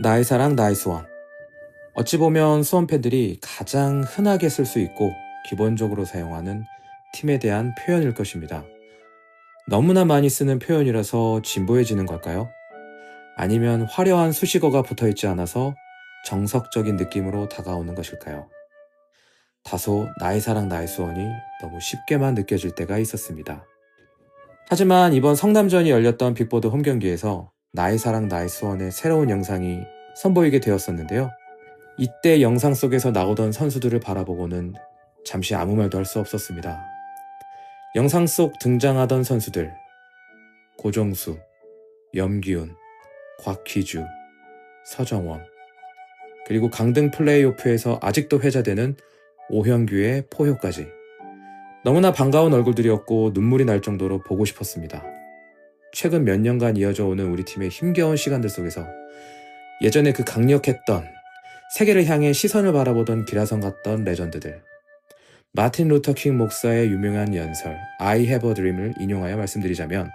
나의 사랑 나의 수원. 어찌 보면 수원 팬들이 가장 흔하게 쓸 수 있고 기본적으로 사용하는 팀에 대한 표현일 것입니다. 너무나 많이 쓰는 표현이라서 진보해지는 걸까요? 아니면 화려한 수식어가 붙어있지 않아서 정석적인 느낌으로 다가오는 것일까요? 다소 나의 사랑 나의 수원이 너무 쉽게만 느껴질 때가 있었습니다. 하지만 이번 성남전이 열렸던 빅보드 홈경기에서 나의 사랑 나의 수원의 새로운 영상이 선보이게 되었었는데요. 이때 영상 속에서 나오던 선수들을 바라보고는 잠시 아무 말도 할 수 없었습니다. 영상 속 등장하던 선수들, 고정수, 염기훈, 곽희주, 서정원, 그리고 강등 플레이오프에서 아직도 회자되는 오현규의 포효까지 너무나 반가운 얼굴들이었고 눈물이 날 정도로 보고 싶었습니다. 최근 몇 년간 이어져 오는 우리 팀의 힘겨운 시간들 속에서 예전에 그 강력했던 세계를 향해 시선을 바라보던 기라성 같던 레전드들, 마틴 루터 킹 목사의 유명한 연설 I have a dream을 인용하여 말씀드리자면,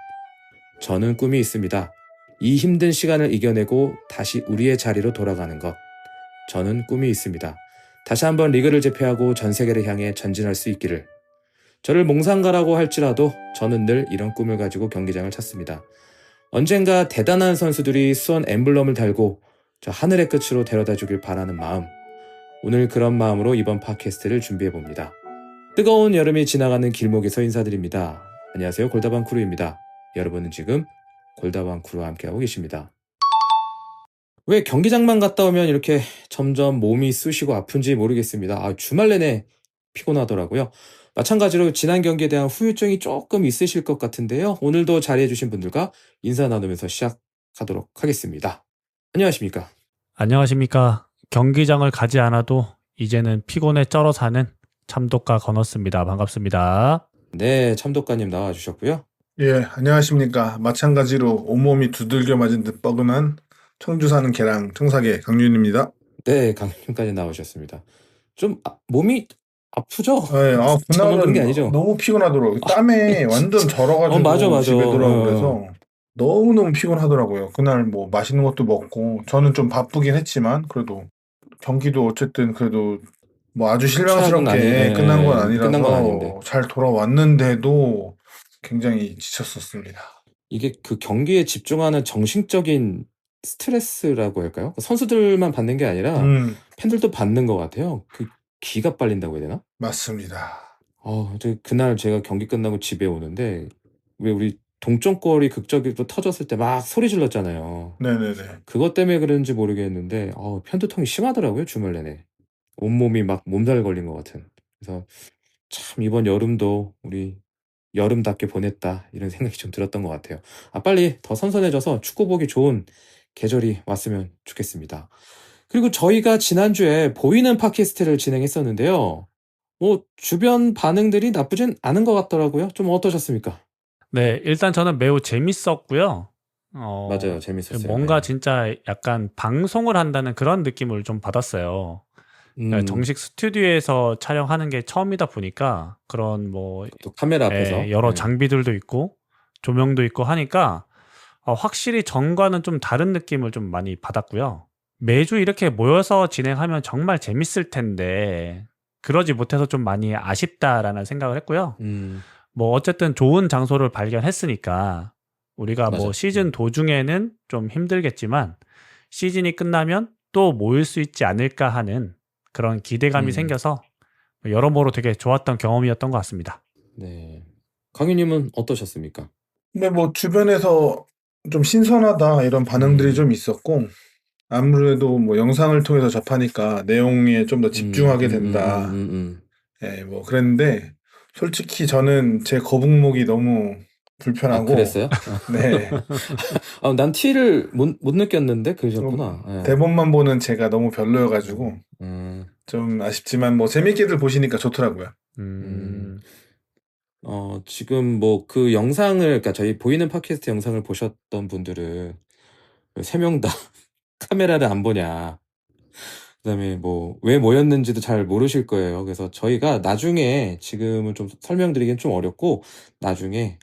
저는 꿈이 있습니다. 이 힘든 시간을 이겨내고 다시 우리의 자리로 돌아가는 것. 저는 꿈이 있습니다. 다시 한번 리그를 제패하고 전 세계를 향해 전진할 수 있기를. 저를 몽상가라고 할지라도 저는 늘 이런 꿈을 가지고 경기장을 찾습니다. 언젠가 대단한 선수들이 수원 엠블럼을 달고 저 하늘의 끝으로 데려다 주길 바라는 마음. 오늘 그런 마음으로 이번 팟캐스트를 준비해봅니다. 뜨거운 여름이 지나가는 길목에서 인사드립니다. 안녕하세요, 골다방 크루입니다. 여러분은 지금 골다방 크루와 함께하고 계십니다. 왜 경기장만 갔다 오면 이렇게 점점 몸이 쑤시고 아픈지 모르겠습니다. 주말 내내 피곤하더라고요. 마찬가지로 지난 경기에 대한 후유증이 조금 있으실 것 같은데요. 오늘도 자리해주신 분들과 인사 나누면서 시작하도록 하겠습니다. 안녕하십니까? 안녕하십니까. 경기장을 가지 않아도 이제는 피곤에 쩔어 사는 참독가 건었습니다. 반갑습니다. 네, 참독가님 나와주셨고요. 예, 안녕하십니까. 마찬가지로 온몸이 두들겨 맞은 듯 뻐근한 청주 사는 개랑 청사계 강윤입니다. 네, 강님까지 나오셨습니다. 좀 몸이 아프죠? 예, 저는 그런 게 그날은 아니죠. 너무 피곤하더라고요. 땀에 완전 절어가지고 맞아. 집에 돌아오면서 너무너무 피곤하더라고요. 그날 뭐 맛있는 것도 먹고 저는 좀 바쁘긴 했지만 그래도 경기도 어쨌든 그래도 뭐 아주 실망스럽게 끝난 건 아니라서 잘 돌아왔는데도 굉장히 지쳤었습니다. 이게 그 경기에 집중하는 정신적인 스트레스라고 할까요? 선수들만 받는 게 아니라 팬들도 받는 것 같아요. 그 기가 빨린다고 해야 되나? 맞습니다. 그날 제가 경기 끝나고 집에 오는데 왜 우리 동점골이 극적으로 터졌을 때 막 소리 질렀잖아요. 네네네. 그것 때문에 그런지 모르겠는데 편두통이 심하더라고요, 주말 내내. 온몸이 막 몸살 걸린 것 같은. 그래서 참 이번 여름도 우리 여름답게 보냈다 이런 생각이 좀 들었던 것 같아요. 빨리 더 선선해져서 축구 보기 좋은 계절이 왔으면 좋겠습니다. 그리고 저희가 지난주에 보이는 팟캐스트를 진행했었는데요. 주변 반응들이 나쁘진 않은 것 같더라고요. 좀 어떠셨습니까? 네, 일단 저는 매우 재밌었고요. 맞아요, 재밌었어요. 뭔가 진짜 약간 방송을 한다는 그런 느낌을 좀 받았어요. 정식 스튜디오에서 촬영하는 게 처음이다 보니까 그런 또 카메라 앞에서 여러 장비들도 있고 조명도 있고 하니까 확실히 전과는 좀 다른 느낌을 좀 많이 받았고요. 매주 이렇게 모여서 진행하면 정말 재밌을 텐데 그러지 못해서 좀 많이 아쉽다라는 생각을 했고요. 어쨌든 좋은 장소를 발견했으니까 우리가 맞아. 시즌 도중에는 좀 힘들겠지만 시즌이 끝나면 또 모일 수 있지 않을까 하는 그런 기대감이 생겨서 여러모로 되게 좋았던 경험이었던 것 같습니다. 네, 강유님은 어떠셨습니까? 근데 주변에서 좀 신선하다 이런 반응들이 좀 있었고 아무래도 영상을 통해서 접하니까 내용에 좀 더 집중하게 된다. 예, 그랬는데 솔직히 저는 제 거북목이 너무 불편하고. 그랬어요? 네. 난 티를 못 느꼈는데 그러셨구나. 대본만 보는 제가 너무 별로여가지고 좀 아쉽지만 재밌게들 보시니까 좋더라고요. 지금 그 영상을, 그러니까 저희 보이는 팟캐스트 영상을 보셨던 분들은 3명 다 카메라를 안 보냐, 그다음에 왜 모였는지도 잘 모르실 거예요. 그래서 저희가 나중에, 지금은 좀 설명드리기는 좀 어렵고 나중에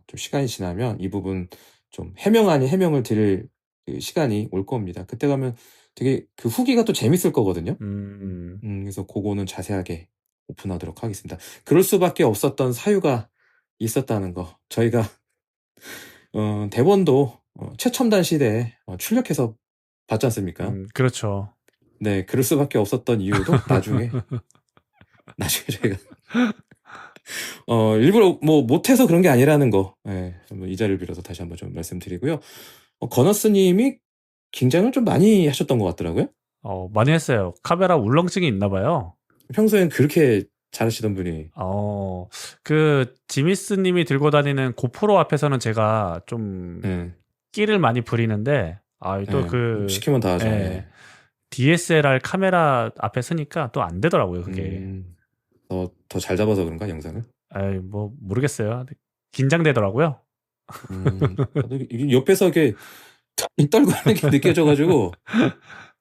좀 시간이 지나면 이 부분 좀 해명 아닌 해명을 드릴 그 시간이 올 겁니다. 그때 가면 되게 그 후기가 또 재밌을 거거든요. 그래서 그거는 자세하게 오픈하도록 하겠습니다. 그럴 수밖에 없었던 사유가 있었다는 거. 저희가 대본도 최첨단 시대에 출력해서 봤지 않습니까? 그렇죠. 네, 그럴 수밖에 없었던 이유도 나중에 저희가 일부러 뭐 못해서 그런 게 아니라는 거, 이 자리를 빌어서 다시 한번 좀 말씀드리고요. 건어스님이 긴장을 좀 많이 하셨던 것 같더라고요. 많이 했어요. 카메라 울렁증이 있나 봐요. 평소엔 그렇게 잘하시던 분이. 그 지미스님이 들고 다니는 고프로 앞에서는 제가 좀 끼를 많이 부리는데 또 시키면 다 하죠. DSLR 카메라 앞에 서니까 또 안 되더라고요, 그게. 더 잘 잡아서 그런가, 영상을? 뭐 모르겠어요. 긴장되더라고요. 옆에서 이렇게 떨고 하는 게 느껴져가지고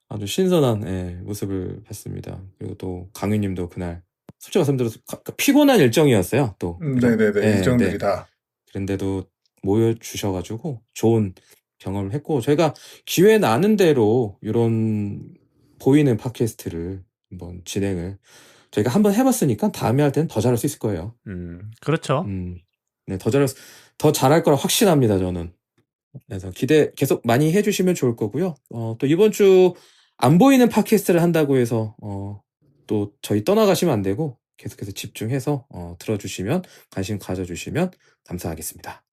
아주 신선한 모습을 봤습니다. 그리고 또 강유님도 그날 솔직히 말씀드려서 피곤한 일정이었어요. 또 네네네, 일정들이 다. 그런데도 모여주셔가지고 좋은 경험을 했고, 저희가 기회 나는 대로 이런 보이는 팟캐스트를 한번 진행을 저희가 한번 해봤으니까 다음에 할 때는 더 잘할 수 있을 거예요. 그렇죠. 네, 더 잘할 거라 확신합니다, 저는. 그래서 기대 계속 많이 해주시면 좋을 거고요. 또 이번 주 안 보이는 팟캐스트를 한다고 해서 또 저희 떠나가시면 안 되고 계속해서 집중해서 들어주시면, 관심 가져주시면 감사하겠습니다.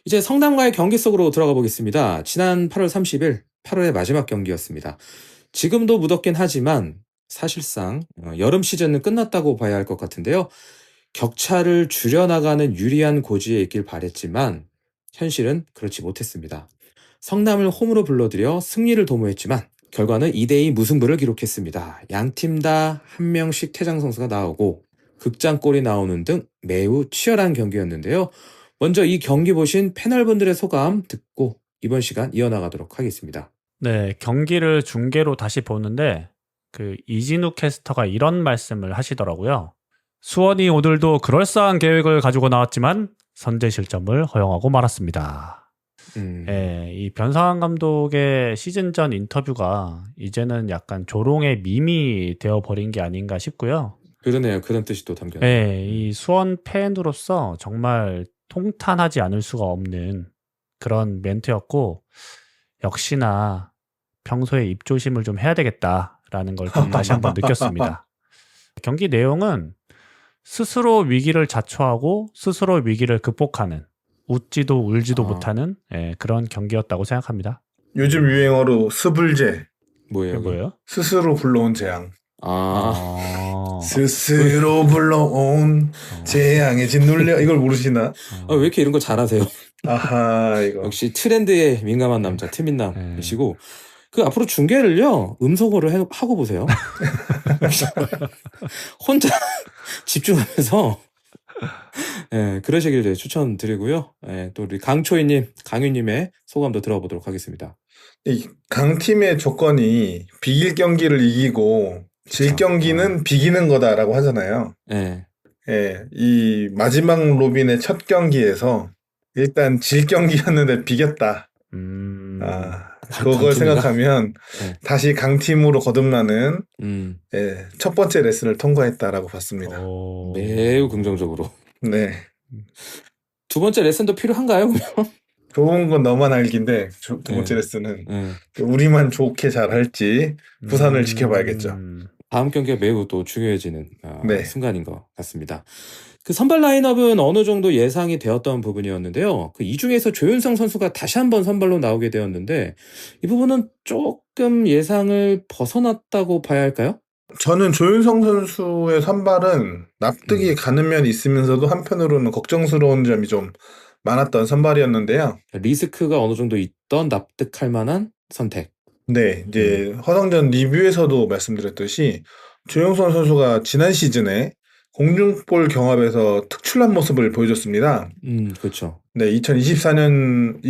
이제 성남과의 경기 속으로 들어가 보겠습니다. 지난 8월 30일 8월의 마지막 경기였습니다. 지금도 무덥긴 하지만 사실상 여름 시즌은 끝났다고 봐야 할 것 같은데요. 격차를 줄여나가는 유리한 고지에 있길 바랬지만 현실은 그렇지 못했습니다. 성남을 홈으로 불러들여 승리를 도모했지만 결과는 2대2 무승부를 기록했습니다. 양팀 다 한 명씩 퇴장 선수가 나오고 극장골이 나오는 등 매우 치열한 경기였는데요. 먼저 이 경기 보신 패널분들의 소감 듣고 이번 시간 이어나가도록 하겠습니다. 네, 경기를 중계로 다시 보는데 그 이진우 캐스터가 이런 말씀을 하시더라고요. 수원이 오늘도 그럴싸한 계획을 가지고 나왔지만 선제 실점을 허용하고 말았습니다. 이 변상환 감독의 시즌 전 인터뷰가 이제는 약간 조롱의 밈이 되어버린 게 아닌가 싶고요. 그러네요. 그런 뜻이 또 담겨있네요. 이 수원 팬으로서 정말 통탄하지 않을 수가 없는 그런 멘트였고, 역시나 평소에 입조심을 좀 해야 되겠다라는 걸 좀 다시 한번 느꼈습니다. 경기 내용은 스스로 위기를 자초하고 스스로 위기를 극복하는, 웃지도 울지도 못하는 그런 경기였다고 생각합니다. 요즘 유행어로 스불제. 뭐예요? 스스로 불러온 재앙. 스스로 불러온 재앙에 짓눌려. 이걸 모르시나? 왜 이렇게 이런 거 잘하세요? 아하, 이거. 역시 트렌드에 민감한 남자, 트민남이시고. 그 앞으로 중계를요, 음성어를 하고 보세요. 혼자 집중하면서 그러시길 추천드리고요. 또 우리 강초희님, 강유님의 소감도 들어보도록 하겠습니다. 이 강팀의 조건이 비길 경기를 이기고 질 경기는 비기는 거다라고 하잖아요. 이 마지막 로빈의 첫 경기에서 일단 질 경기였는데 비겼다. 그걸 생각하면 다시 강팀으로 거듭나는 첫 번째 레슨을 통과했다라고 봤습니다. 매우 긍정적으로. 네. 두 번째 레슨도 필요한가요, 그러면? 좋은 건 너만 알기인데 두 번째 레슨은 우리만 좋게 잘할지 부산을 지켜봐야겠죠. 다음 경기가 매우 또 중요해지는 순간인 것 같습니다. 그 선발 라인업은 어느 정도 예상이 되었던 부분이었는데요. 그 이 중에서 조윤성 선수가 다시 한번 선발로 나오게 되었는데 이 부분은 조금 예상을 벗어났다고 봐야 할까요? 저는 조윤성 선수의 선발은 납득이 가는 면이 있으면서도 한편으로는 걱정스러운 점이 좀 많았던 선발이었는데요. 리스크가 어느 정도 있던 납득할 만한 선택. 네, 이제 허성전 리뷰에서도 말씀드렸듯이 조윤성 선수가 지난 시즌에 공중볼 경합에서 특출난 모습을 보여줬습니다. 그렇죠. 네, 2024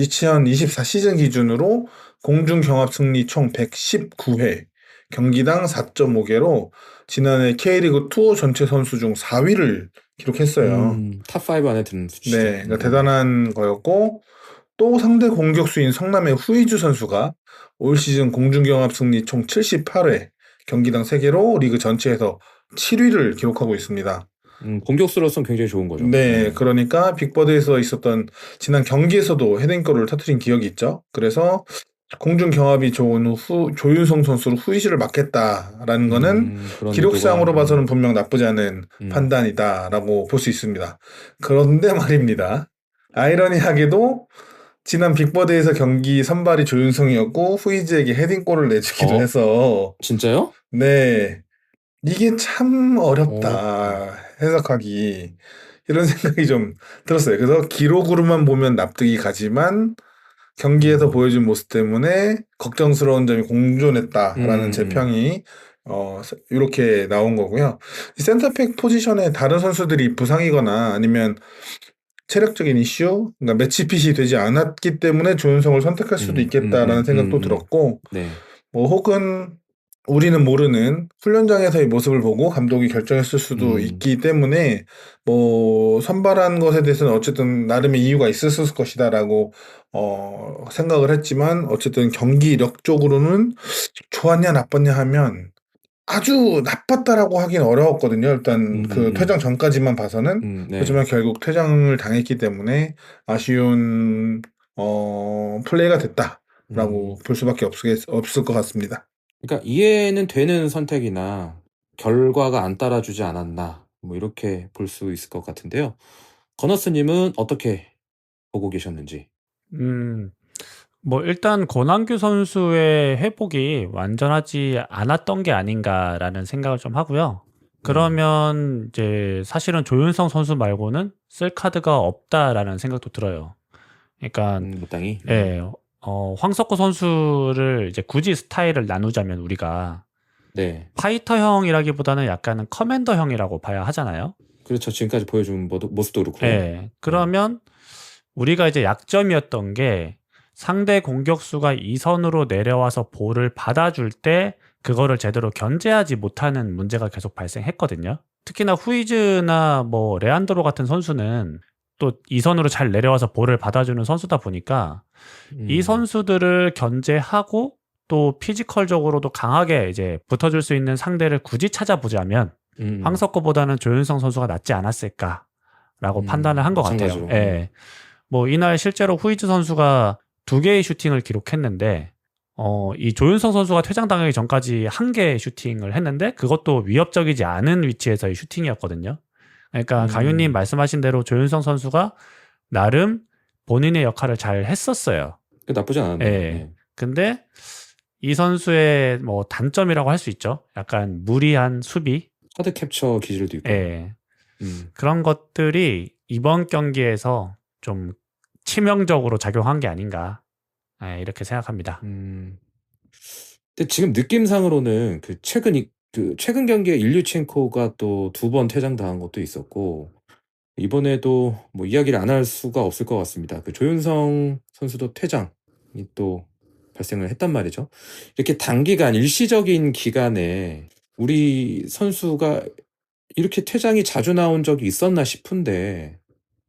시즌 기준으로 공중 경합 승리 총 119회, 경기당 4.5개로 지난해 K리그2 전체 선수 중 4위를 기록했어요. 탑5 안에 드는 수치죠. 네, 그러니까 대단한 거였고, 또 상대 공격수인 성남의 후이즈 선수가 올 시즌 공중경합 승리 총 78회, 경기당 3개로 리그 전체에서 7위를 기록하고 있습니다. 공격수로서는 굉장히 좋은 거죠. 네, 그러니까 빅버드에서 있었던 지난 경기에서도 헤딩골을 터뜨린 기억이 있죠. 그래서 공중 경합이 좋은 조윤성 선수로 후이즈를 맡겠다라는 거는 그런 기록상으로 의도가, 봐서는 분명 나쁘지 않은 판단이다라고 볼 수 있습니다. 그런데 말입니다. 아이러니하게도 지난 빅버드에서 경기 선발이 조윤성이었고 후이즈에게 헤딩골을 내주기도 해서 진짜요? 네, 이게 참 어렵다 해석하기 이런 생각이 좀 들었어요. 그래서 기록으로만 보면 납득이 가지만 경기에서 보여준 모습 때문에 걱정스러운 점이 공존했다라는 제 평이 이렇게 나온 거고요. 이 센터백 포지션에 다른 선수들이 부상이거나 아니면 체력적인 이슈, 그러니까 매치핏이 되지 않았기 때문에 조윤성을 선택할 수도 있겠다라는 생각도 들었고, 네. 뭐 혹은 우리는 모르는 훈련장에서의 모습을 보고 감독이 결정했을 수도 있기 때문에 뭐 선발한 것에 대해서는 어쨌든 나름의 이유가 있었을 것이다라고 생각을 했지만 어쨌든 경기력적으로는 좋았냐 나빴냐 하면 아주 나빴다라고 하긴 어려웠거든요. 일단 그 퇴장 전까지만 봐서는 네. 그렇지만 결국 퇴장을 당했기 때문에 아쉬운 플레이가 됐다라고 볼 수밖에 없을 것 같습니다. 그러니까 이해는 되는 선택이나 결과가 안 따라주지 않았나 뭐 이렇게 볼 수 있을 것 같은데요. 건너스님은 어떻게 보고 계셨는지? 뭐 일단 권한규 선수의 회복이 완전하지 않았던 게 아닌가라는 생각을 좀 하고요. 그러면 이제 사실은 조윤성 선수 말고는 쓸 카드가 없다라는 생각도 들어요. 그러니까 마땅히. 예, 황석호 선수를 이제 굳이 스타일을 나누자면 우리가 네. 파이터형이라기보다는 약간은 커맨더형이라고 봐야 하잖아요. 그렇죠. 지금까지 보여준 모습도 그렇고. 예. 그러면 우리가 이제 약점이었던 게 상대 공격수가 2선으로 내려와서 볼을 받아줄 때 그거를 제대로 견제하지 못하는 문제가 계속 발생했거든요. 특히나 후이즈나 뭐 레안드로 같은 선수는 또 2선으로 잘 내려와서 볼을 받아주는 선수다 보니까 이 선수들을 견제하고 또 피지컬적으로도 강하게 이제 붙어줄 수 있는 상대를 굳이 찾아보자면 황석호보다는 조윤성 선수가 낫지 않았을까라고 판단을 한 것 같아요. 예. 뭐 이날 실제로 후이즈 선수가 2개의 슈팅을 기록했는데 이 조윤성 선수가 퇴장당하기 전까지 1개의 슈팅을 했는데 그것도 위협적이지 않은 위치에서의 슈팅이었거든요. 그러니까 강윤님 말씀하신 대로 조윤성 선수가 나름 본인의 역할을 잘 했었어요. 나쁘지 않았네. 예. 근데 이 선수의 뭐 단점이라고 할 수 있죠. 약간 무리한 수비. 카드 캡처 기질도 있고. 예. 그런 것들이 이번 경기에서 좀 치명적으로 작용한 게 아닌가. 예, 이렇게 생각합니다. 근데 지금 느낌상으로는 그 최근 경기에 일류첸코가 또 2번 퇴장당한 것도 있었고 이번에도 뭐 이야기를 안 할 수가 없을 것 같습니다. 그 조윤성 선수도 퇴장이 또 발생을 했단 말이죠. 이렇게 단기간 일시적인 기간에 우리 선수가 이렇게 퇴장이 자주 나온 적이 있었나 싶은데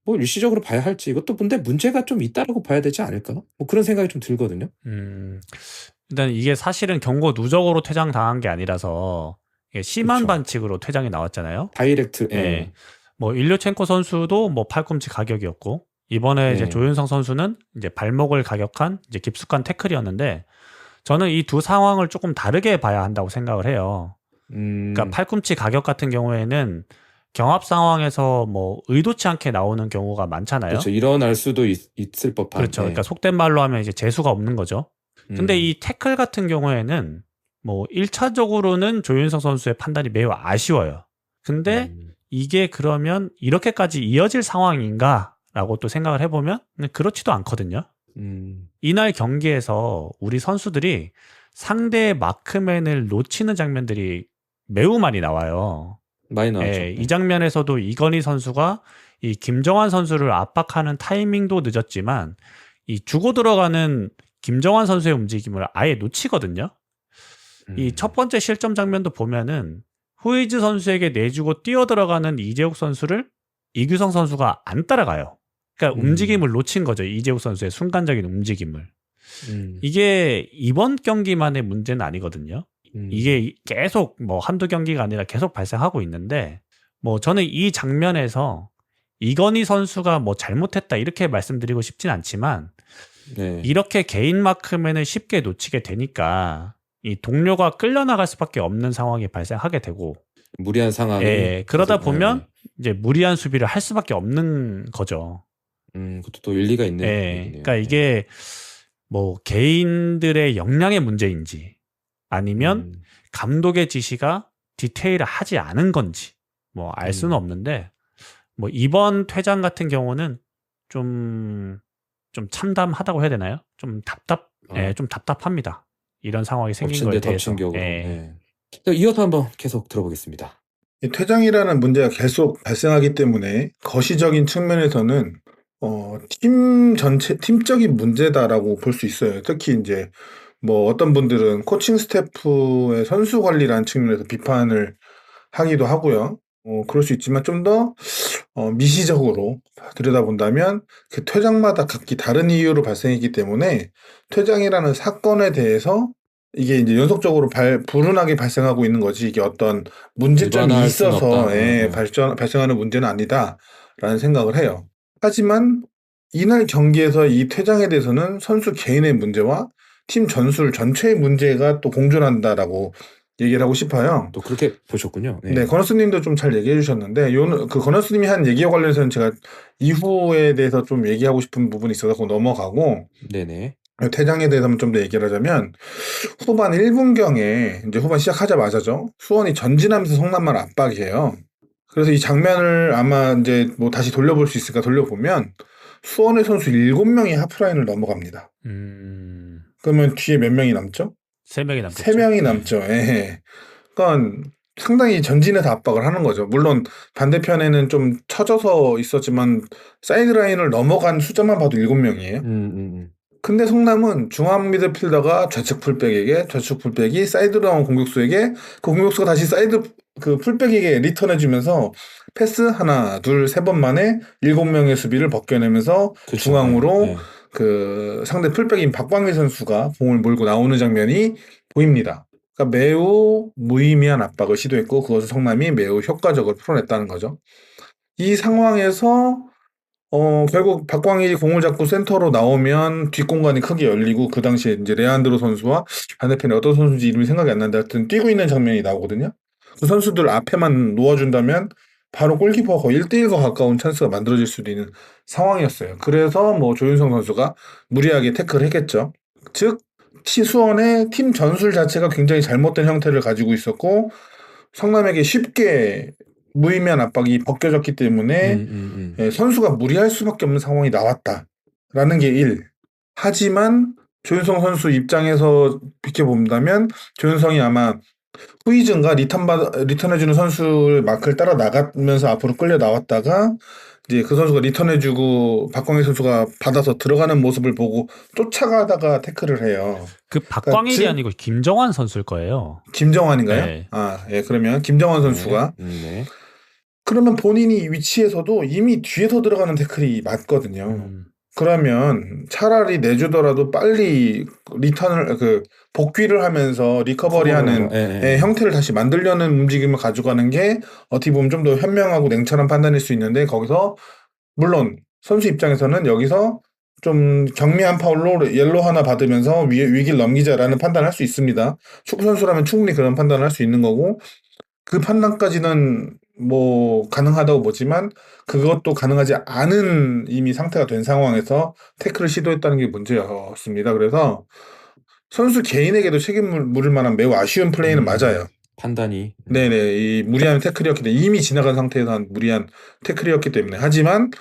뭐 일시적으로 봐야 할지 이것도 근데 문제가 좀 있다라고 봐야 되지 않을까? 뭐 그런 생각이 좀 들거든요. 일단 이게 사실은 경고 누적으로 퇴장 당한 게 아니라서 이게 심한 그쵸. 반칙으로 퇴장이 나왔잖아요. 다이렉트. 예. 뭐 일류첸코 선수도 뭐 팔꿈치 가격이었고 이번에 이제 조윤성 선수는 이제 발목을 가격한 이제 깊숙한 태클이었는데 저는 이 두 상황을 조금 다르게 봐야 한다고 생각을 해요. 그러니까 팔꿈치 가격 같은 경우에는 경합 상황에서 뭐 의도치 않게 나오는 경우가 많잖아요. 그렇죠. 일어날 수도 있을 법한. 그렇죠. 그러니까 속된 말로 하면 이제 재수가 없는 거죠. 근데 이 태클 같은 경우에는 뭐 1차적으로는 조윤성 선수의 판단이 매우 아쉬워요. 근데 이게 그러면 이렇게까지 이어질 상황인가라고 또 생각을 해보면 그렇지도 않거든요. 이날 경기에서 우리 선수들이 상대의 마크맨을 놓치는 장면들이 매우 많이 나와요. 많이 나왔죠. 예, 이 장면에서도 이건희 선수가 이 김정환 선수를 압박하는 타이밍도 늦었지만 이 주고 들어가는 김정환 선수의 움직임을 아예 놓치거든요. 이 첫 번째 실점 장면도 보면은 후이즈 선수에게 내주고 뛰어들어가는 이재욱 선수를 이규성 선수가 안 따라가요. 그러니까 움직임을 놓친 거죠. 이재욱 선수의 순간적인 움직임을. 이게 이번 경기만의 문제는 아니거든요. 이게 계속 뭐 한두 경기가 아니라 계속 발생하고 있는데, 뭐 저는 이 장면에서 이건희 선수가 뭐 잘못했다 이렇게 말씀드리고 싶진 않지만, 네. 이렇게 개인 마크맨을 쉽게 놓치게 되니까 이 동료가 끌려나갈 수밖에 없는 상황이 발생하게 되고, 무리한 상황이. 예, 그러다 계속, 보면 이제 무리한 수비를 할 수밖에 없는 거죠. 그것도 또 일리가 있는 예, 얘기네요. 그러니까 이게 뭐 개인들의 역량의 문제인지 아니면 감독의 지시가 디테일하지 않은 건지 뭐 알 수는 없는데, 뭐 이번 퇴장 같은 경우는 좀 참담하다고 해야 되나요? 좀 답답합니다. 이런 상황이 생긴 엎친 거에 데 대해서. 덮친 격으로. 예. 이어서 한번 계속 들어보겠습니다. 이 퇴장이라는 문제가 계속 발생하기 때문에 거시적인 측면에서는 팀 전체 팀적인 문제다라고 볼 수 있어요. 특히 이제 뭐 어떤 분들은 코칭 스태프의 선수 관리라는 측면에서 비판을 하기도 하고요. 그럴 수 있지만 좀 더 미시적으로 들여다본다면 그 퇴장마다 각기 다른 이유로 발생했기 때문에 퇴장이라는 사건에 대해서 이게 이제 연속적으로 불운하게 발생하고 있는 거지, 이게 어떤 문제점이 일반화할 수는 있어서 없다. 발생하는 문제는 아니다라는 생각을 해요. 하지만 이날 경기에서 이 퇴장에 대해서는 선수 개인의 문제와 팀 전술 전체의 문제가 또 공존한다라고 얘기를 하고 싶어요. 또 그렇게 보셨군요. 네, 건너스님도 좀 잘 얘기해 주셨는데, 그 건너스님이 한 얘기와 관련해서는 제가 이후에 대해서 좀 얘기하고 싶은 부분이 있어서 그거 넘어가고, 네네. 퇴장에 대해서만 좀 더 얘기를 하자면, 후반 1분경에 이제 후반 시작하자마자죠. 수원이 전진하면서 성남만 압박이에요. 그래서 이 장면을 아마 이제 뭐 다시 돌려볼 수 있을까 돌려보면, 수원의 선수 7명이 하프라인을 넘어갑니다. 그러면 뒤에 몇 명이 남죠? 3명이 남겠죠. 3명이 남죠. 예. 그러니까 상당히 전진해서 압박을 하는 거죠. 물론 반대편에는 좀 처져서 있었지만 사이드라인을 넘어간 숫자만 봐도 7명이에요. 근데 성남은 중앙 미드필더가 좌측 풀백에게, 좌측 풀백이 사이드로 나온 공격수에게, 그 공격수가 다시 사이드 그 풀백에게 리턴해주면서 패스 하나, 둘, 세 번 만에 7명의 수비를 벗겨내면서 그쵸. 중앙으로 네. 그 상대 풀백인 박광일 선수가 공을 몰고 나오는 장면이 보입니다. 그러니까 매우 무의미한 압박을 시도했고, 그것을 성남이 매우 효과적으로 풀어냈다는 거죠. 이 상황에서 결국 박광일이 공을 잡고 센터로 나오면 뒷공간이 크게 열리고, 그 당시에 이제 레안드로 선수와 반대편에 어떤 선수인지 이름이 생각이 안 나는데 하여튼 뛰고 있는 장면이 나오거든요. 그 선수들 앞에만 놓아준다면 바로 골키퍼가 거의 1대1과 가까운 찬스가 만들어질 수도 있는 상황이었어요. 그래서 뭐 조윤성 선수가 무리하게 태클을 했겠죠. 즉, 수원의 팀 전술 자체가 굉장히 잘못된 형태를 가지고 있었고, 성남에게 쉽게 무의미한 압박이 벗겨졌기 때문에 선수가 무리할 수밖에 없는 상황이 나왔다라는 게 1. 하지만 조윤성 선수 입장에서 비켜본다면 조윤성이 아마 후이즌과 리턴해주는 선수의 마크를 따라 나가면서 앞으로 끌려 나왔다가 이제 그 선수가 리턴해주고 박광일 선수가 받아서 들어가는 모습을 보고 쫓아가다가 태클을 해요. 그 박광일이 아니고 김정환 선수일 거예요. 김정환인가요? 네. 예, 그러면 김정환 선수가 네. 그러면 본인이 위치에서도 이미 뒤에서 들어가는 태클이 맞거든요. 그러면 차라리 내주더라도 빨리 복귀를 하면서 리커버리하는 형태를 다시 만들려는 움직임을 가져가는 게 어떻게 보면 좀 더 현명하고 냉철한 판단일 수 있는데, 거기서 물론 선수 입장에서는 여기서 좀 경미한 파울로 옐로 하나 받으면서 위기를 넘기자라는 판단을 할 수 있습니다. 축구 선수라면 충분히 그런 판단을 할 수 있는 거고, 그 판단까지는 뭐 가능하다고 보지만 그것도 가능하지 않은 이미 상태가 된 상황에서 태클을 시도했다는 게 문제였습니다. 그래서 선수 개인에게도 책임을 물을 만한 매우 아쉬운 플레이는 맞아요. 판단이. 네네. 이 무리한 태클이었기 때문에, 이미 지나간 상태에서 한 무리한 태클이었기 때문에. 하지만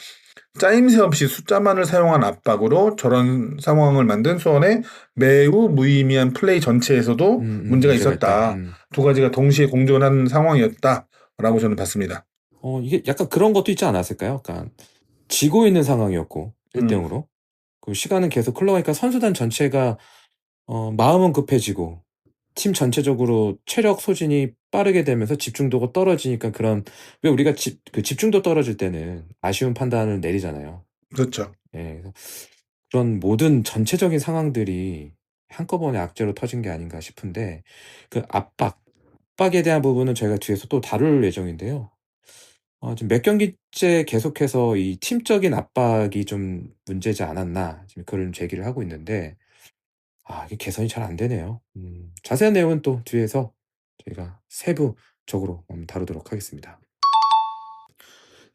짜임새 없이 숫자만을 사용한 압박으로 저런 상황을 만든 수원의 매우 무의미한 플레이 전체에서도 문제가 있었다. 두 가지가 동시에 공존한 상황이었다라고 저는 봤습니다. 이게 약간 그런 것도 있지 않았을까요? 그러니까 지고 있는 상황이었고 1대0으로 그 시간은 계속 흘러가니까 선수단 전체가 마음은 급해지고 팀 전체적으로 체력 소진이 빠르게 되면서 집중도가 떨어지니까, 왜 우리가 집중도 떨어질 때는 아쉬운 판단을 내리잖아요. 그렇죠. 예, 그래서 그런 모든 전체적인 상황들이 한꺼번에 악재로 터진 게 아닌가 싶은데 그 압박에 대한 부분은 저희가 뒤에서 또 다룰 예정인데요. 지금 몇 경기째 계속해서 이 팀적인 압박이 좀 문제지 않았나 지금 그런 제기를 하고 있는데 이게 개선이 잘 안 되네요. 자세한 내용은 또 뒤에서 저희가 세부적으로 다루도록 하겠습니다.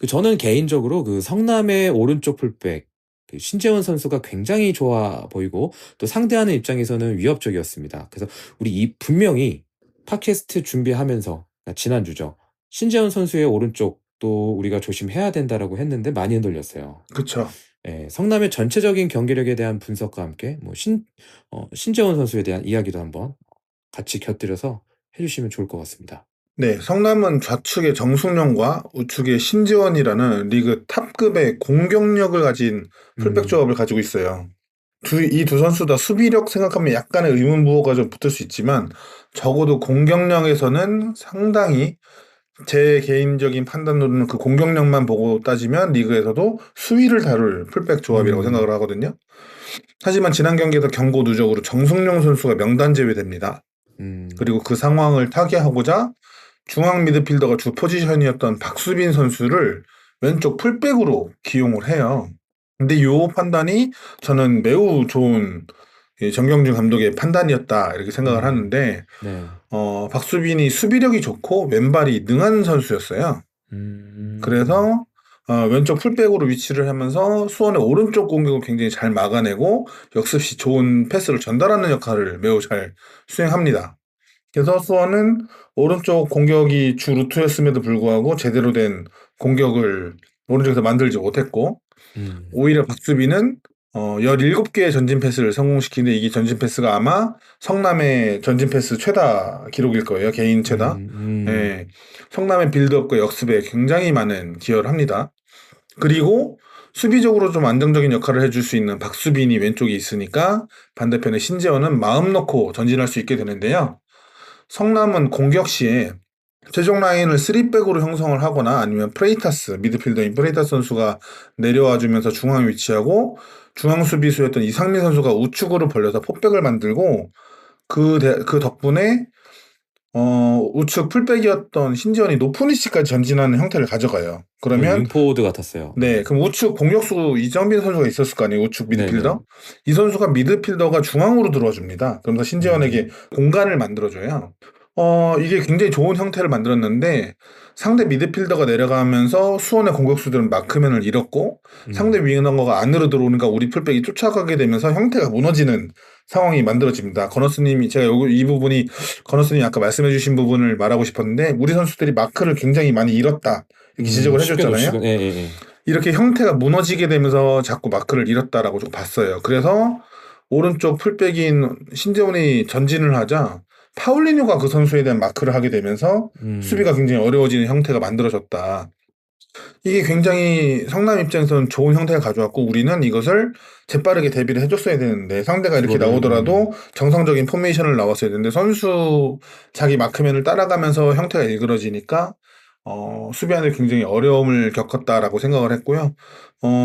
저는 개인적으로 그 성남의 오른쪽 풀백 그 신재원 선수가 굉장히 좋아 보이고 또 상대하는 입장에서는 위협적이었습니다. 그래서 우리 분명히 팟캐스트 준비하면서 지난주죠. 신재원 선수의 오른쪽도 우리가 조심해야 된다라고 했는데 많이 흔들렸어요. 그렇죠. 예, 성남의 전체적인 경기력에 대한 분석과 함께 신재원 선수에 대한 이야기도 한번 같이 곁들여서 해주시면 좋을 것 같습니다. 네, 성남은 좌측에 정승용과 우측에 신재원이라는 리그 탑급의 공격력을 가진 풀백 조합을 가지고 있어요. 이 두 선수 다 수비력 생각하면 약간의 의문부호가 좀 붙을 수 있지만 적어도 공격력에서는 상당히 제 개인적인 판단으로는 그 공격력만 보고 따지면 리그에서도 수위를 다룰 풀백 조합이라고 생각을 하거든요. 하지만 지난 경기에서 경고 누적으로 정승용 선수가 명단 제외됩니다. 그리고 그 상황을 타개하고자 중앙 미드필더가 주 포지션이었던 박수빈 선수를 왼쪽 풀백으로 기용을 해요. 근데 이 판단이 저는 매우 좋은 정경준 감독의 판단이었다 이렇게 생각을 하는데 네. 박수빈이 수비력이 좋고 왼발이 능한 선수였어요. 그래서 왼쪽 풀백으로 위치를 하면서 수원의 오른쪽 공격을 굉장히 잘 막아내고 역습시 좋은 패스를 전달하는 역할을 매우 잘 수행합니다. 그래서 수원은 오른쪽 공격이 주 루트였음에도 불구하고 제대로 된 공격을 오른쪽에서 만들지 못했고 오히려 박수빈은 17개의 전진 패스를 성공시키는데 이게 전진 패스가 아마 성남의 전진 패스 최다 기록일 거예요. 개인 최다. 예, 성남의 빌드업과 역습에 굉장히 많은 기여를 합니다. 그리고 수비적으로 좀 안정적인 역할을 해줄 수 있는 박수빈이 왼쪽에 있으니까 반대편에 신재원은 마음 놓고 전진할 수 있게 되는데요. 성남은 공격 시에 최종 라인을 3백으로 형성을 하거나 아니면 프레이타스, 미드필더인 프레이타스 선수가 내려와주면서 중앙에 위치하고 중앙 수비수였던 이상민 선수가 우측으로 벌려서 포백을 만들고 그 덕분에 우측 풀백이었던 신지원이 높은 위치까지 전진하는 형태를 가져가요. 그러면 윙포워드 같았어요. 네, 그럼 우측 공격수 이정빈 선수가 있었을 거 아니에요. 우측 미드필더. 네네. 이 선수가 미드필더가 중앙으로 들어와 줍니다. 그러면서 신지원에게 공간을 만들어줘요. 이게 굉장히 좋은 형태를 만들었는데 상대 미드필더가 내려가면서 수원의 공격수들은 마크맨을 잃었고 상대 윙어가 안으로 들어오니까 우리 풀백이 쫓아가게 되면서 형태가 무너지는 상황이 만들어집니다. 건너스님이 제가 이 부분이 건너스님이 아까 말씀해주신 부분을 말하고 싶었는데 우리 선수들이 마크를 굉장히 많이 잃었다 이렇게 지적을 해줬잖아요. 이렇게 형태가 무너지게 되면서 자꾸 마크를 잃었다라고 좀 봤어요. 그래서 오른쪽 풀백인 신재원이 전진을 하자 파울리뉴가 그 선수에 대한 마크를 하게 되면서 수비가 굉장히 어려워지는 형태가 만들어졌다. 이게 굉장히 성남 입장에서는 좋은 형태를 가져왔고 우리는 이것을 재빠르게 대비를 해줬어야 되는데 상대가 이렇게 나오더라도 정상적인 포메이션을 나왔어야 되는데 선수 자기 마크맨을 따라가면서 형태가 일그러지니까 수비하는데 굉장히 어려움을 겪었다라고 생각을 했고요.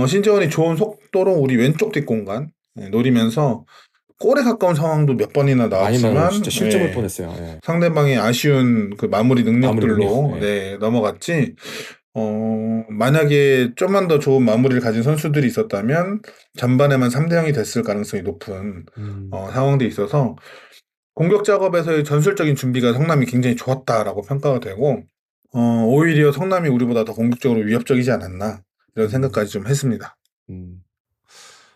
신재원이 좋은 속도로 우리 왼쪽 뒷공간 노리면서 골에 가까운 상황도 몇 번이나 나왔지만 진짜 실점을 뻔했어요. 예. 상대방의 아쉬운 그 마무리 능력들로 넘어갔지. 만약에 좀만 더 좋은 마무리를 가진 선수들이 있었다면 전반에만 3대0이 됐을 가능성이 높은 상황들이 있어서 공격 작업에서의 전술적인 준비가 성남이 굉장히 좋았다라고 평가가 되고 오히려 성남이 우리보다 더 공격적으로 위협적이지 않았나 이런 생각까지 좀 했습니다.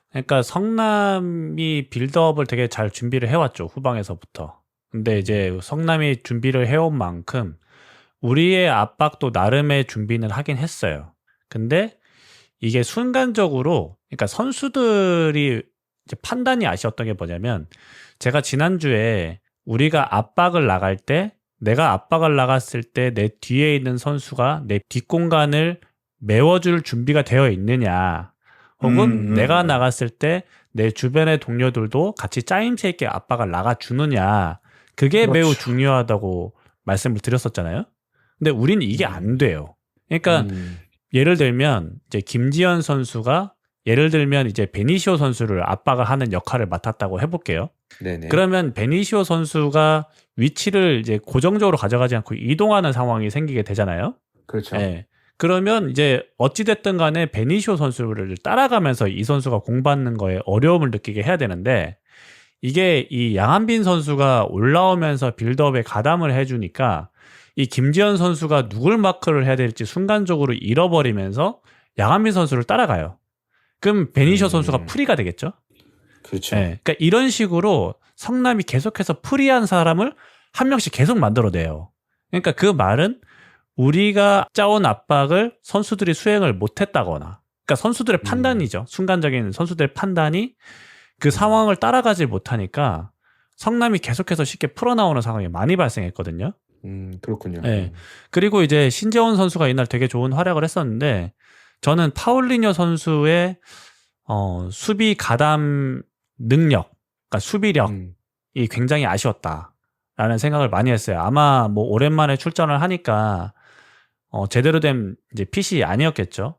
그러니까 성남이 빌드업을 되게 잘 준비를 해왔죠. 후방에서부터. 근데 이제 성남이 준비를 해온 만큼 우리의 압박도 나름의 준비는 하긴 했어요. 근데 이게 순간적으로 그러니까 선수들이 이제 판단이 아쉬웠던 게 뭐냐면 제가 지난주에 우리가 압박을 나갈 때 내가 압박을 나갔을 때 내 뒤에 있는 선수가 내 뒷공간을 메워줄 준비가 되어 있느냐 혹은 내가 나갔을 때 내 주변의 동료들도 같이 짜임새 있게 압박을 나가주느냐 그게 그렇죠. 매우 중요하다고 말씀을 드렸었잖아요. 근데 우리는 이게 안 돼요. 그러니까 예를 들면 이제 김지현 선수가 예를 들면 이제 베니시오 선수를 압박을 하는 역할을 맡았다고 해볼게요. 네네. 그러면 베니시오 선수가 위치를 이제 고정적으로 가져가지 않고 이동하는 상황이 생기게 되잖아요. 그렇죠. 예. 그러면 이제 어찌됐든 간에 베니시오 선수를 따라가면서 이 선수가 공받는 거에 어려움을 느끼게 해야 되는데 이게 이 양한빈 선수가 올라오면서 빌드업에 가담을 해주니까 이 김지현 선수가 누굴 마크를 해야 될지 순간적으로 잃어버리면서 양한빈 선수를 따라가요. 그럼 베니시오 선수가 프리가 되겠죠? 그렇죠. 네, 그러니까 이런 식으로 성남이 계속해서 프리한 사람을 한 명씩 계속 만들어내요. 그러니까 그 말은 우리가 짜온 압박을 선수들이 수행을 못했다거나, 그러니까 선수들의 판단이죠. 순간적인 선수들의 판단이 그 상황을 따라가지 못하니까 성남이 계속해서 쉽게 풀어나오는 상황이 많이 발생했거든요. 그렇군요. 네. 그리고 이제 신재원 선수가 이날 되게 좋은 활약을 했었는데 저는 파울리뇨 선수의 수비 가담 능력, 그러니까 수비력이 굉장히 아쉬웠다라는 생각을 많이 했어요. 아마 뭐 오랜만에 출전을 하니까 제대로 된 이제 핏이 아니었겠죠.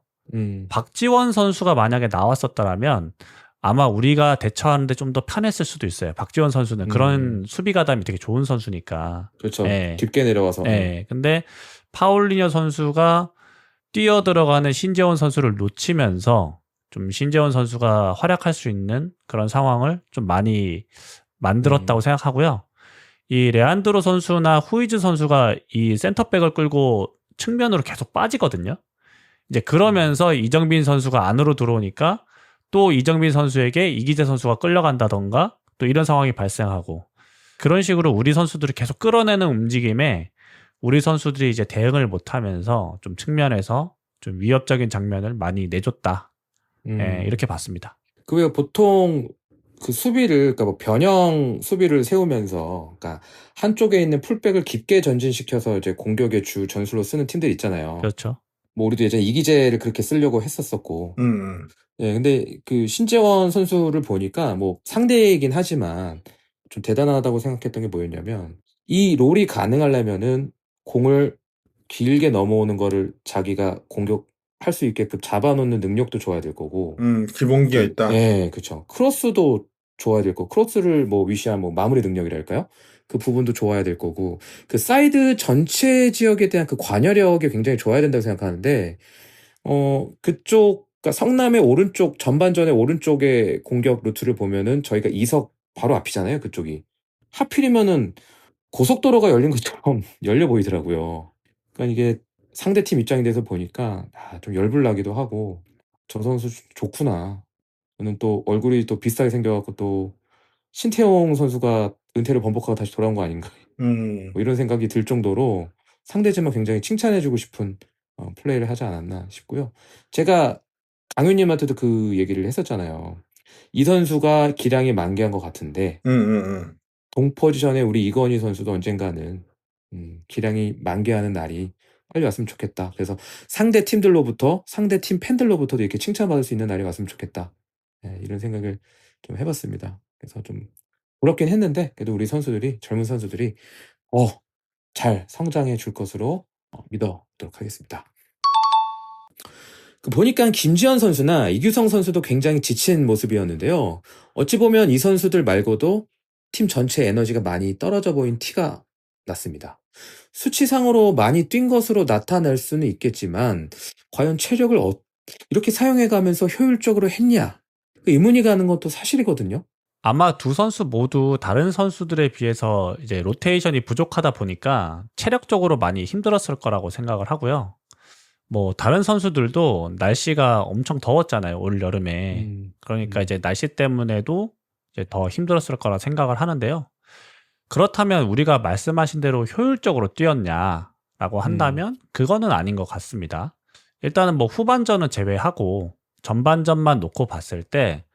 박지원 선수가 만약에 나왔었더라면 아마 우리가 대처하는데 좀 더 편했을 수도 있어요. 박지원 선수는 그런 수비 가담이 되게 좋은 선수니까. 그렇죠. 예. 깊게 내려와서. 예. 근데 파울리뇨 선수가 뛰어 들어가는 신재원 선수를 놓치면서 좀 신재원 선수가 활약할 수 있는 그런 상황을 좀 많이 만들었다고 생각하고요. 이 레안드로 선수나 후이즈 선수가 이 센터백을 끌고 측면으로 계속 빠지거든요. 이제 그러면서 이정빈 선수가 안으로 들어오니까 또 이정빈 선수에게 이기재 선수가 끌려간다던가 또 이런 상황이 발생하고 그런 식으로 우리 선수들이 계속 끌어내는 움직임에 우리 선수들이 이제 대응을 못하면서 좀 측면에서 좀 위협적인 장면을 많이 내줬다. 예, 이렇게 봤습니다. 그 왜 보통 그 수비를, 그러니까 뭐 변형 수비를 세우면서, 그러니까 한쪽에 있는 풀백을 깊게 전진시켜서 이제 공격의 주 전술로 쓰는 팀들 있잖아요. 그렇죠. 뭐 우리도 예전에 이기재를 그렇게 쓰려고 했었었고. 예, 근데 그 신재원 선수를 보니까 뭐 상대이긴 하지만 좀 대단하다고 생각했던 게 뭐였냐면 이 롤이 가능하려면은 공을 길게 넘어오는 거를 자기가 공격할 수 있게끔 잡아놓는 능력도 좋아야 될 거고. 기본기가 있다. 네, 그쵸. 크로스도 좋아야 될 거고, 크로스를 뭐 위시한 뭐 마무리 능력이랄까요? 그 부분도 좋아야 될 거고, 그 사이드 전체 지역에 대한 그 관여력이 굉장히 좋아야 된다고 생각하는데, 그쪽, 그러니까 성남의 오른쪽, 전반전의 오른쪽의 공격 루트를 보면은 저희가 이석 바로 앞이잖아요, 그쪽이. 하필이면은 고속도로가 열린 것처럼 열려 보이더라고요. 그러니까 이게 상대팀 입장에 대해서 보니까 좀 열불나기도 하고, 저 선수 좋구나. 저는 또 얼굴이 또 비슷하게 생겨갖고 또 신태용 선수가 은퇴를 번복하고 다시 돌아온 거 아닌가. 뭐 이런 생각이 들 정도로 상대팀을 굉장히 칭찬해주고 싶은 플레이를 하지 않았나 싶고요. 제가 강윤님한테도 그 얘기를 했었잖아요. 이 선수가 기량이 만개한 것 같은데 동 포지션에 우리 이건희 선수도 언젠가는 기량이 만개하는 날이 빨리 왔으면 좋겠다. 그래서 상대 팀들로부터, 상대 팀 팬들로부터도 이렇게 칭찬받을 수 있는 날이 왔으면 좋겠다. 네, 이런 생각을 좀 해봤습니다. 그래서 좀 부럽긴 했는데 그래도 우리 선수들이, 젊은 선수들이 잘 성장해 줄 것으로 믿어보도록 하겠습니다. 보니까 김지현 선수나 이규성 선수도 굉장히 지친 모습이었는데요. 어찌 보면 이 선수들 말고도 팀 전체 에너지가 많이 떨어져 보인 티가 났습니다. 수치상으로 많이 뛴 것으로 나타날 수는 있겠지만 과연 체력을 이렇게 사용해가면서 효율적으로 했냐? 의문이 가는 것도 사실이거든요. 아마 두 선수 모두 다른 선수들에 비해서 이제 로테이션이 부족하다 보니까 체력적으로 많이 힘들었을 거라고 생각을 하고요. 뭐 다른 선수들도 날씨가 엄청 더웠잖아요, 올 여름에. 그러니까 이제 날씨 때문에도 이제 더 힘들었을 거라 생각을 하는데요. 그렇다면 우리가 말씀하신 대로 효율적으로 뛰었냐라고 한다면 그거는 아닌 것 같습니다. 일단은 뭐 후반전은 제외하고 전반전만 놓고 봤을 때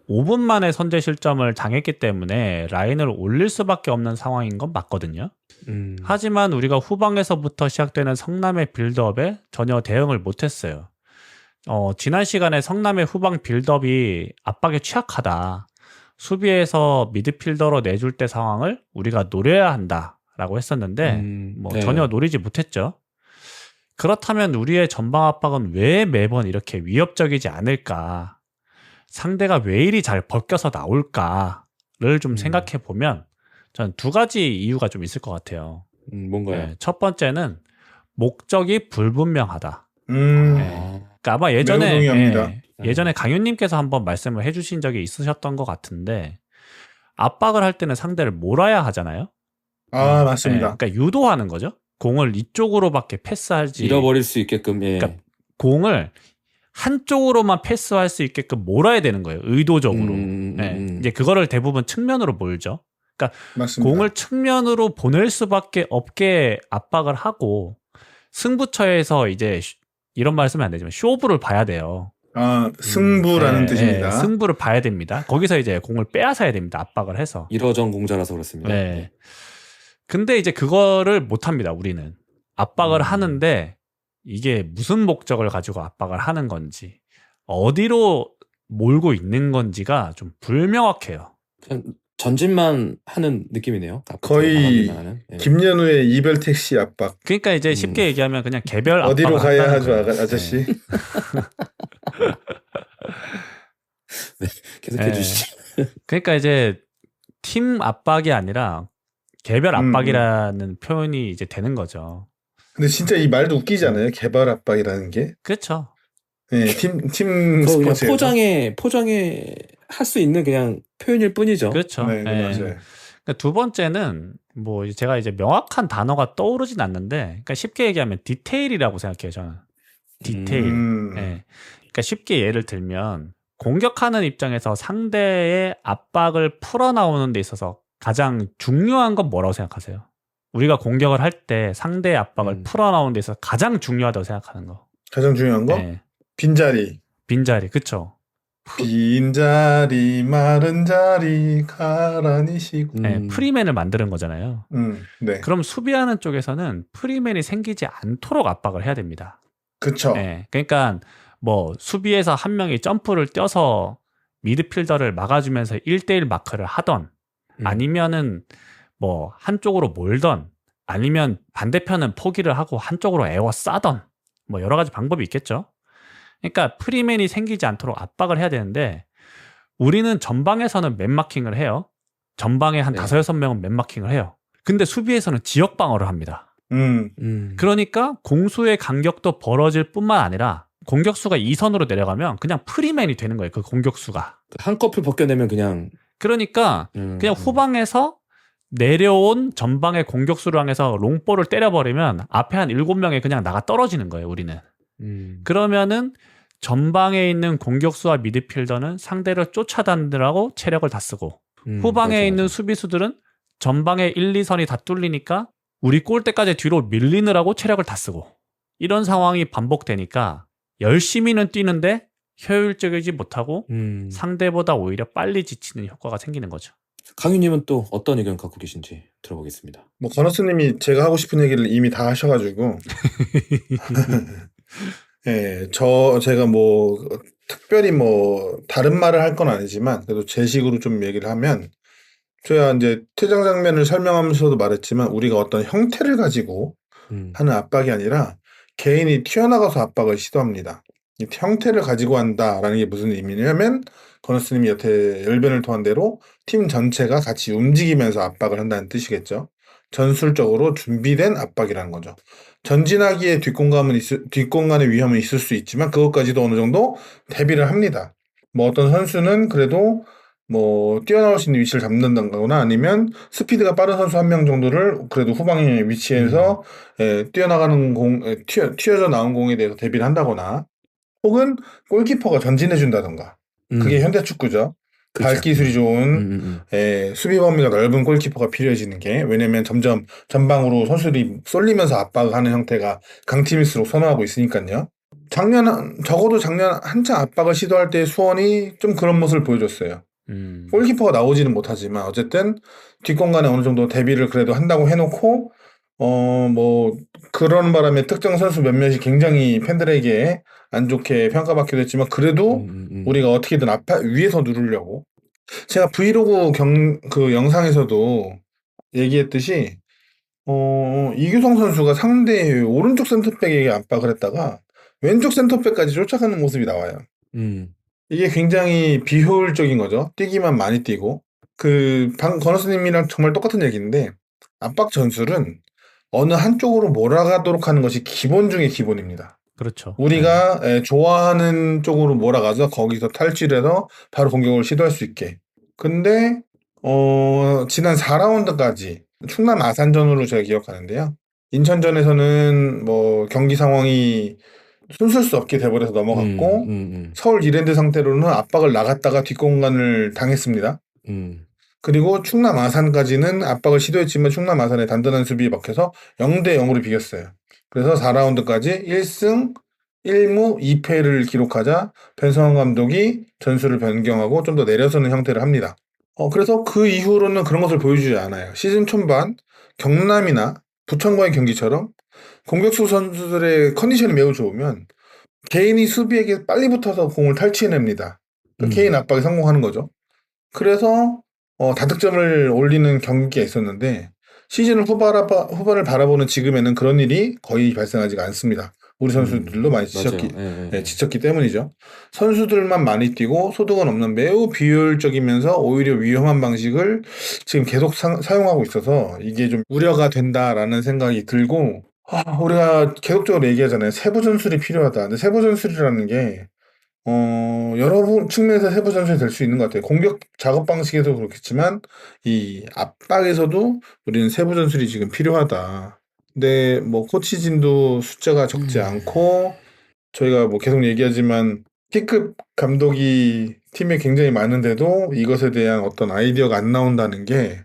5분 만에 선제 실점을 당했기 때문에 라인을 올릴 수밖에 없는 상황인 건 맞거든요. 하지만 우리가 후방에서부터 시작되는 성남의 빌드업에 전혀 대응을 못했어요. 지난 시간에 성남의 후방 빌드업이 압박에 취약하다. 수비에서 미드필더로 내줄 때 상황을 우리가 노려야 한다라고 했었는데 뭐 전혀 노리지 못했죠. 그렇다면 우리의 전방 압박은 왜 매번 이렇게 위협적이지 않을까? 상대가 왜 이리 잘 벗겨서 나올까를 좀 음. 생각해 보면 전 두 가지 이유가 좀 있을 것 같아요. 뭔가요? 네, 첫 번째는 목적이 불분명하다. 네. 아, 그러니까 아마 예전에 매우 동의합니다. 예전에 강윤님께서 한번 말씀을 해주신 적이 있으셨던 것 같은데 압박을 할 때는 상대를 몰아야 하잖아요. 아, 네, 맞습니다. 그러니까 유도하는 거죠. 공을 이쪽으로밖에 패스하지. 잃어버릴 수 있게끔. 예. 그러니까 공을 한쪽으로만 패스할 수 있게끔 몰아야 되는 거예요. 의도적으로. 이제 그거를 대부분 측면으로 몰죠. 맞습니다. 공을 측면으로 보낼 수밖에 없게 압박을 하고 승부처에서 이제 이런 말 쓰면 안 되지만 쇼부를 봐야 돼요. 아, 승부라는 뜻입니다. 승부를 봐야 됩니다. 거기서 이제 공을 빼앗아야 됩니다. 압박을 해서. 일어전 공자라서 그렇습니다. 네. 근데 이제 그거를 못 합니다. 우리는. 압박을 하는데 이게 무슨 목적을 가지고 압박을 하는 건지 어디로 몰고 있는 건지가 좀 불명확해요. 그냥 전진만 하는 느낌이네요. 거의 방어기만 하는. 예. 김연우의 이별 택시 압박. 그러니까 이제 쉽게 얘기하면 그냥 개별 어디로 압박을 가야 한다는 하죠, 거예요. 아저씨? 계속해 네. 주시죠. 그러니까 이제 팀 압박이 아니라 개별 압박이라는 표현이 이제 되는 거죠. 근데 진짜 이 말도 웃기지 않아요? 개발 압박이라는 게. 그렇죠. 네, 팀 그거 그냥 스포츠에서. 포장에 할 수 있는 그냥 표현일 뿐이죠. 그렇죠. 네, 예. 맞아요. 그러니까 두 번째는 뭐 제가 이제 명확한 단어가 떠오르진 않는데, 그러니까 쉽게 얘기하면 디테일이라고 생각해요. 저는 디테일. 예. 그러니까 쉽게 예를 들면 공격하는 입장에서 상대의 압박을 풀어나오는 데 있어서 가장 중요한 건 뭐라고 생각하세요? 우리가 공격을 할 때 상대의 압박을 풀어나오는 데 있어서 가장 중요하다고 생각하는 거. 가장 중요한 거? 예. 빈자리. 빈자리, 그쵸? 빈자리, 마른 자리, 가라니 쉬고. 네, 프리맨을 만드는 거잖아요. 네. 그럼 수비하는 쪽에서는 프리맨이 생기지 않도록 압박을 해야 됩니다. 그쵸. 네, 그러니까 뭐 수비에서 한 명이 점프를 뛰어서 미드필더를 막아주면서 1대1 마크를 하던 아니면은 뭐 한쪽으로 몰던 아니면 반대편은 포기를 하고 한쪽으로 에워싸던 뭐 여러 가지 방법이 있겠죠. 그러니까 프리맨이 생기지 않도록 압박을 해야 되는데 우리는 전방에서는 맨마킹을 해요. 전방에 한 5-6명은 맨마킹을 해요. 근데 수비에서는 지역 방어를 합니다. 그러니까 공수의 간격도 벌어질 뿐만 아니라 공격수가 2선으로 내려가면 그냥 프리맨이 되는 거예요. 그 공격수가. 한꺼풀 벗겨내면 그냥 그러니까 그냥 후방에서 내려온 전방의 공격수를 향해서 롱볼을 때려버리면 앞에 한 7명이 그냥 나가 떨어지는 거예요. 우리는. 그러면은 전방에 있는 공격수와 미드필더는 상대를 쫓아다니느라고 체력을 다 쓰고 후방에 맞아, 있는 맞아. 수비수들은 전방에 1, 2선이 다 뚫리니까 우리 골대까지 뒤로 밀리느라고 체력을 다 쓰고 이런 상황이 반복되니까 열심히는 뛰는데 효율적이지 못하고 상대보다 오히려 빨리 지치는 효과가 생기는 거죠. 강유님은 또 어떤 의견 갖고 계신지 들어보겠습니다. 뭐 건어스님이 제가 하고 싶은 얘기를 이미 다 하셔가지고 예, 제가 뭐 특별히 뭐 다른 말을 할 건 아니지만 그래도 제 식으로 좀 얘기를 하면 제가 이제 퇴장 장면을 설명하면서도 말했지만 우리가 어떤 형태를 가지고 하는 압박이 아니라 개인이 튀어나가서 압박을 시도합니다. 이 형태를 가지고 한다라는 게 무슨 의미냐면 건어스님이 여태 열변을 토한 대로 팀 전체가 같이 움직이면서 압박을 한다는 뜻이겠죠. 전술적으로 준비된 압박이라는 거죠. 전진하기에 뒷공간의 위험은 있을 수 있지만 그것까지도 어느 정도 대비를 합니다. 뭐 어떤 선수는 그래도 뭐 뛰어나올 수 있는 위치를 잡는다거나 아니면 스피드가 빠른 선수 한 명 정도를 그래도 후방에 위치해서 뛰어나가는 튀어져 나온 공에 대해서 대비를 한다거나 혹은 골키퍼가 전진해 준다던가 그게 현대 축구죠. 그렇죠. 발기술이 좋은 수비 범위가 넓은 골키퍼가 필요해지는 게 왜냐면 점점 전방으로 선수들이 쏠리면서 압박하는 형태가 강팀일수록 선호하고 있으니까요. 적어도 작년 한창 압박을 시도할 때 수원이 좀 그런 모습을 보여줬어요. 골키퍼가 나오지는 못하지만 어쨌든 뒷공간에 어느 정도 대비를 그래도 한다고 해놓고 뭐 그런 바람에 특정 선수 몇몇이 굉장히 팬들에게 안 좋게 평가받기도 했지만 그래도 우리가 어떻게든 위에서 누르려고 제가 브이로그 그 영상에서도 얘기했듯이 이규성 선수가 상대 오른쪽 센터백에게 압박을 했다가 왼쪽 센터백까지 쫓아가는 모습이 나와요. 이게 굉장히 비효율적인 거죠. 뛰기만 많이 뛰고. 건호스님이랑 정말 똑같은 얘기인데, 압박 전술은 어느 한쪽으로 몰아가도록 하는 것이 기본 중의 기본입니다. 그렇죠. 우리가 좋아하는 쪽으로 몰아가서 거기서 탈출해서 바로 공격을 시도할 수 있게. 근데 지난 4라운드까지 충남 아산전으로 제가 기억하는데요. 인천전에서는 뭐 경기 상황이 손쓸 수 없게 돼버려서 넘어갔고 서울 이랜드 상태로는 압박을 나갔다가 뒷공간을 당했습니다. 그리고 충남 아산까지는 압박을 시도했지만 충남 아산의 단단한 수비에 막혀서 0대 0으로 비겼어요. 그래서 4라운드까지 1승 1무 2패를 기록하자 변성환 감독이 전술을 변경하고 좀 더 내려서는 형태를 합니다. 그래서 그 이후로는 그런 것을 보여주지 않아요. 시즌 초반 경남이나 부천과의 경기처럼 공격수 선수들의 컨디션이 매우 좋으면 개인이 수비에게 빨리 붙어서 공을 탈취해냅니다. 개인 압박에 성공하는 거죠. 그래서 다득점을 올리는 경기가 있었는데 시즌 후반을 바라보는 지금에는 그런 일이 거의 발생하지가 않습니다. 우리 선수들도 많이 지쳤기 때문이죠. 선수들만 많이 뛰고 소득은 없는 매우 비효율적이면서 오히려 위험한 방식을 지금 계속 사용하고 있어서 이게 좀 우려가 된다라는 생각이 들고, 우리가 계속적으로 얘기하잖아요. 세부 전술이 필요하다. 근데 세부 전술이라는 게 여러 측면에서 세부 전술이 될 수 있는 것 같아요. 공격 작업 방식에서 그렇겠지만 이 압박에서도 우리는 세부 전술이 지금 필요하다. 근데 뭐 코치진도 숫자가 적지 않고 저희가 뭐 계속 얘기하지만 T급 감독이 팀에 굉장히 많은데도 이것에 대한 어떤 아이디어가 안 나온다는 게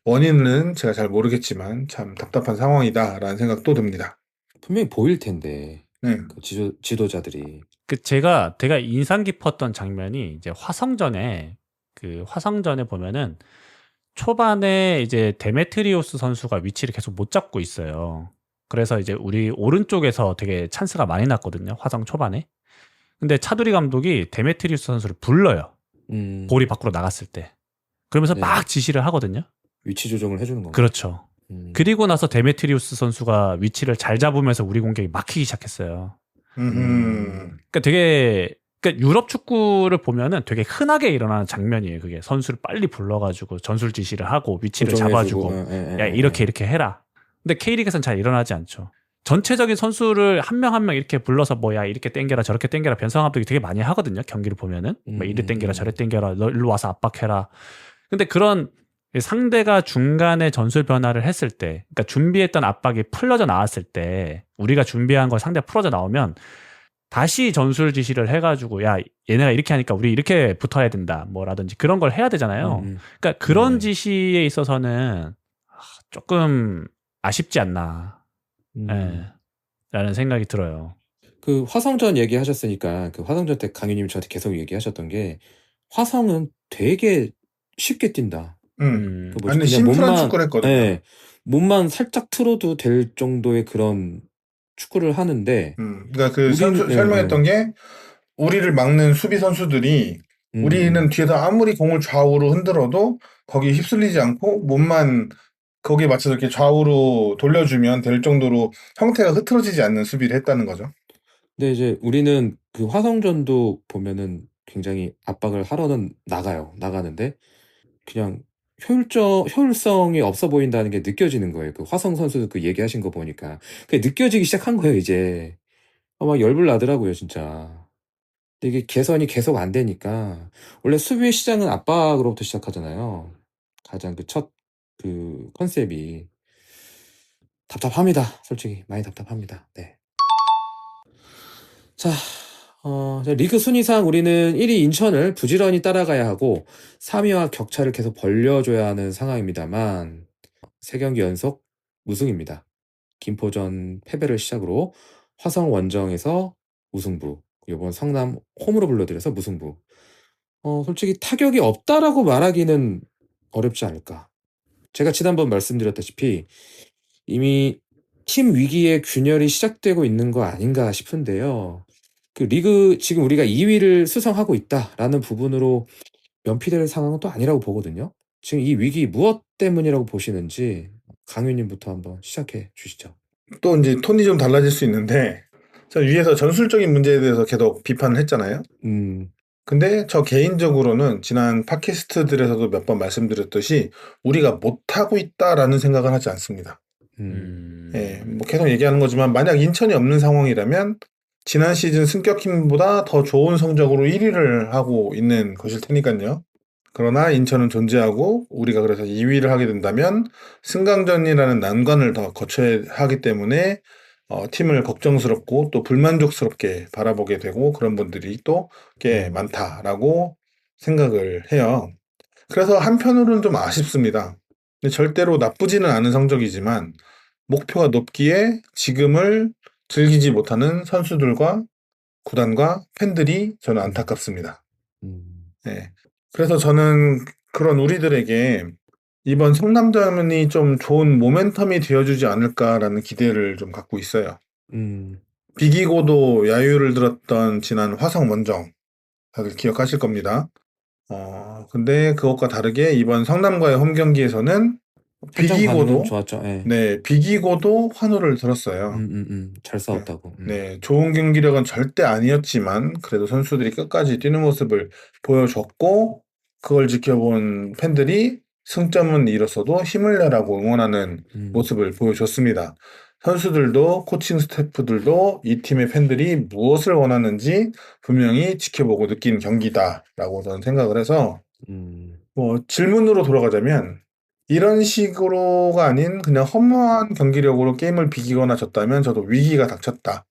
원인은 제가 잘 모르겠지만 참 답답한 상황이다라는 생각도 듭니다. 분명히 보일 텐데 네. 그 지도자들이. 제가 인상 깊었던 장면이 이제 화성전에 보면은 초반에 이제 데메트리오스 선수가 위치를 계속 못 잡고 있어요. 그래서 이제 우리 오른쪽에서 되게 찬스가 많이 났거든요. 화성 초반에. 근데 차두리 감독이 데메트리우스 선수를 불러요. 볼이 밖으로 나갔을 때. 그러면서 네. 막 지시를 하거든요. 위치 조정을 해주는 건가요? 그렇죠. 그리고 나서 데메트리우스 선수가 위치를 잘 잡으면서 우리 공격이 막히기 시작했어요. 그러니까 그러니까 유럽 축구를 보면은 되게 흔하게 일어나는 장면이에요. 그게 선수를 빨리 불러가지고 전술 지시를 하고 위치를 잡아주고 야 이렇게 해라. 근데 K리그에서는 잘 일어나지 않죠. 전체적인 선수를 한 명 한 명 이렇게 불러서 뭐야 이렇게 땡겨라 저렇게 땡겨라 변성 감독이 되게 많이 하거든요. 경기를 보면은 뭐 이리 땡겨라 저래 땡겨라 너 일로 와서 압박해라. 근데 그런 상대가 중간에 전술 변화를 했을 때, 그러니까 준비했던 압박이 풀려져 나왔을 때 우리가 준비한 걸 상대가 풀어져 나오면 다시 전술 지시를 해가지고 야 얘네가 이렇게 하니까 우리 이렇게 붙어야 된다 뭐라든지 그런 걸 해야 되잖아요. 그러니까 그런 지시에 있어서는 조금 아쉽지 않나 라는 생각이 들어요. 그 화성전 얘기하셨으니까 그 화성전 때 강유님이 저한테 계속 얘기하셨던 게 화성은 되게 쉽게 뛴다. 아니 심플한 축구를 했거든요. 네, 몸만 살짝 틀어도 될 정도의 그런 축구를 하는데 그러니까 설명했던 게 우리를 막는 수비 선수들이 우리는 뒤에서 아무리 공을 좌우로 흔들어도 거기에 휩쓸리지 않고 몸만 거기에 맞춰서 이렇게 좌우로 돌려주면 될 정도로 형태가 흐트러지지 않는 수비를 했다는 거죠. 근데 이제 우리는 그 화성전도 보면은 굉장히 압박을 하러는 나가는데 그냥 효율성이 없어 보인다는 게 느껴지는 거예요. 그 화성 선수 그 얘기하신 거 보니까 그게 느껴지기 시작한 거예요. 이제 막 열불 나더라고요, 진짜. 근데 이게 개선이 계속 안 되니까 원래 수비의 시장은 압박으로부터 시작하잖아요. 가장 그 첫 그 컨셉이 답답합니다. 솔직히 많이 답답합니다. 네. 자, 리그 순위상 우리는 1위 인천을 부지런히 따라가야 하고 3위와 격차를 계속 벌려줘야 하는 상황입니다만 3경기 연속 무승입니다. 김포전 패배를 시작으로 화성 원정에서 무승부, 이번 성남 홈으로 불러들여서 무승부. 솔직히 타격이 없다라고 말하기는 어렵지 않을까. 제가 지난번 말씀드렸다시피 이미 팀 위기의 균열이 시작되고 있는 거 아닌가 싶은데요. 그 리그 지금 우리가 2위를 수성하고 있다라는 부분으로 면피될 상황은 또 아니라고 보거든요. 지금 이 위기 무엇 때문이라고 보시는지 강유님부터 한번 시작해 주시죠. 또 이제 톤이 좀 달라질 수 있는데 위에서 전술적인 문제에 대해서 계속 비판을 했잖아요. 근데 저 개인적으로는 지난 팟캐스트들에서도 몇 번 말씀드렸듯이 우리가 못하고 있다라는 생각은 하지 않습니다. 예, 뭐 계속 얘기하는 거지만 만약 인천이 없는 상황이라면 지난 시즌 승격팀보다 더 좋은 성적으로 1위를 하고 있는 것일 테니까요. 그러나 인천은 존재하고 우리가 그래서 2위를 하게 된다면 승강전이라는 난관을 더 거쳐야 하기 때문에 팀을 걱정스럽고 또 불만족스럽게 바라보게 되고 그런 분들이 또 꽤 많다라고 생각을 해요. 그래서 한편으로는 좀 아쉽습니다. 근데 절대로 나쁘지는 않은 성적이지만 목표가 높기에 지금을 즐기지 못하는 선수들과 구단과 팬들이 저는 안타깝습니다. 네. 그래서 저는 그런 우리들에게 이번 성남전이 좀 좋은 모멘텀이 되어주지 않을까라는 기대를 좀 갖고 있어요. 비기고도 야유를 들었던 지난 화성 원정 다들 기억하실 겁니다. 근데 그것과 다르게 이번 성남과의 홈 경기에서는 비기고도 좋았죠. 예. 네, 비기고도 환호를 들었어요. 잘 싸웠다고. 네, 좋은 경기력은 절대 아니었지만 그래도 선수들이 끝까지 뛰는 모습을 보여줬고 그걸 지켜본 팬들이 승점은 잃었어도 힘을 내라고 응원하는 모습을 보여줬습니다. 선수들도 코칭 스태프들도 이 팀의 팬들이 무엇을 원하는지 분명히 지켜보고 느낀 경기다라고 저는 생각을 해서 뭐 질문으로 돌아가자면 이런 식으로가 아닌 그냥 허무한 경기력으로 게임을 비기거나 졌다면 저도 위기가 닥쳤다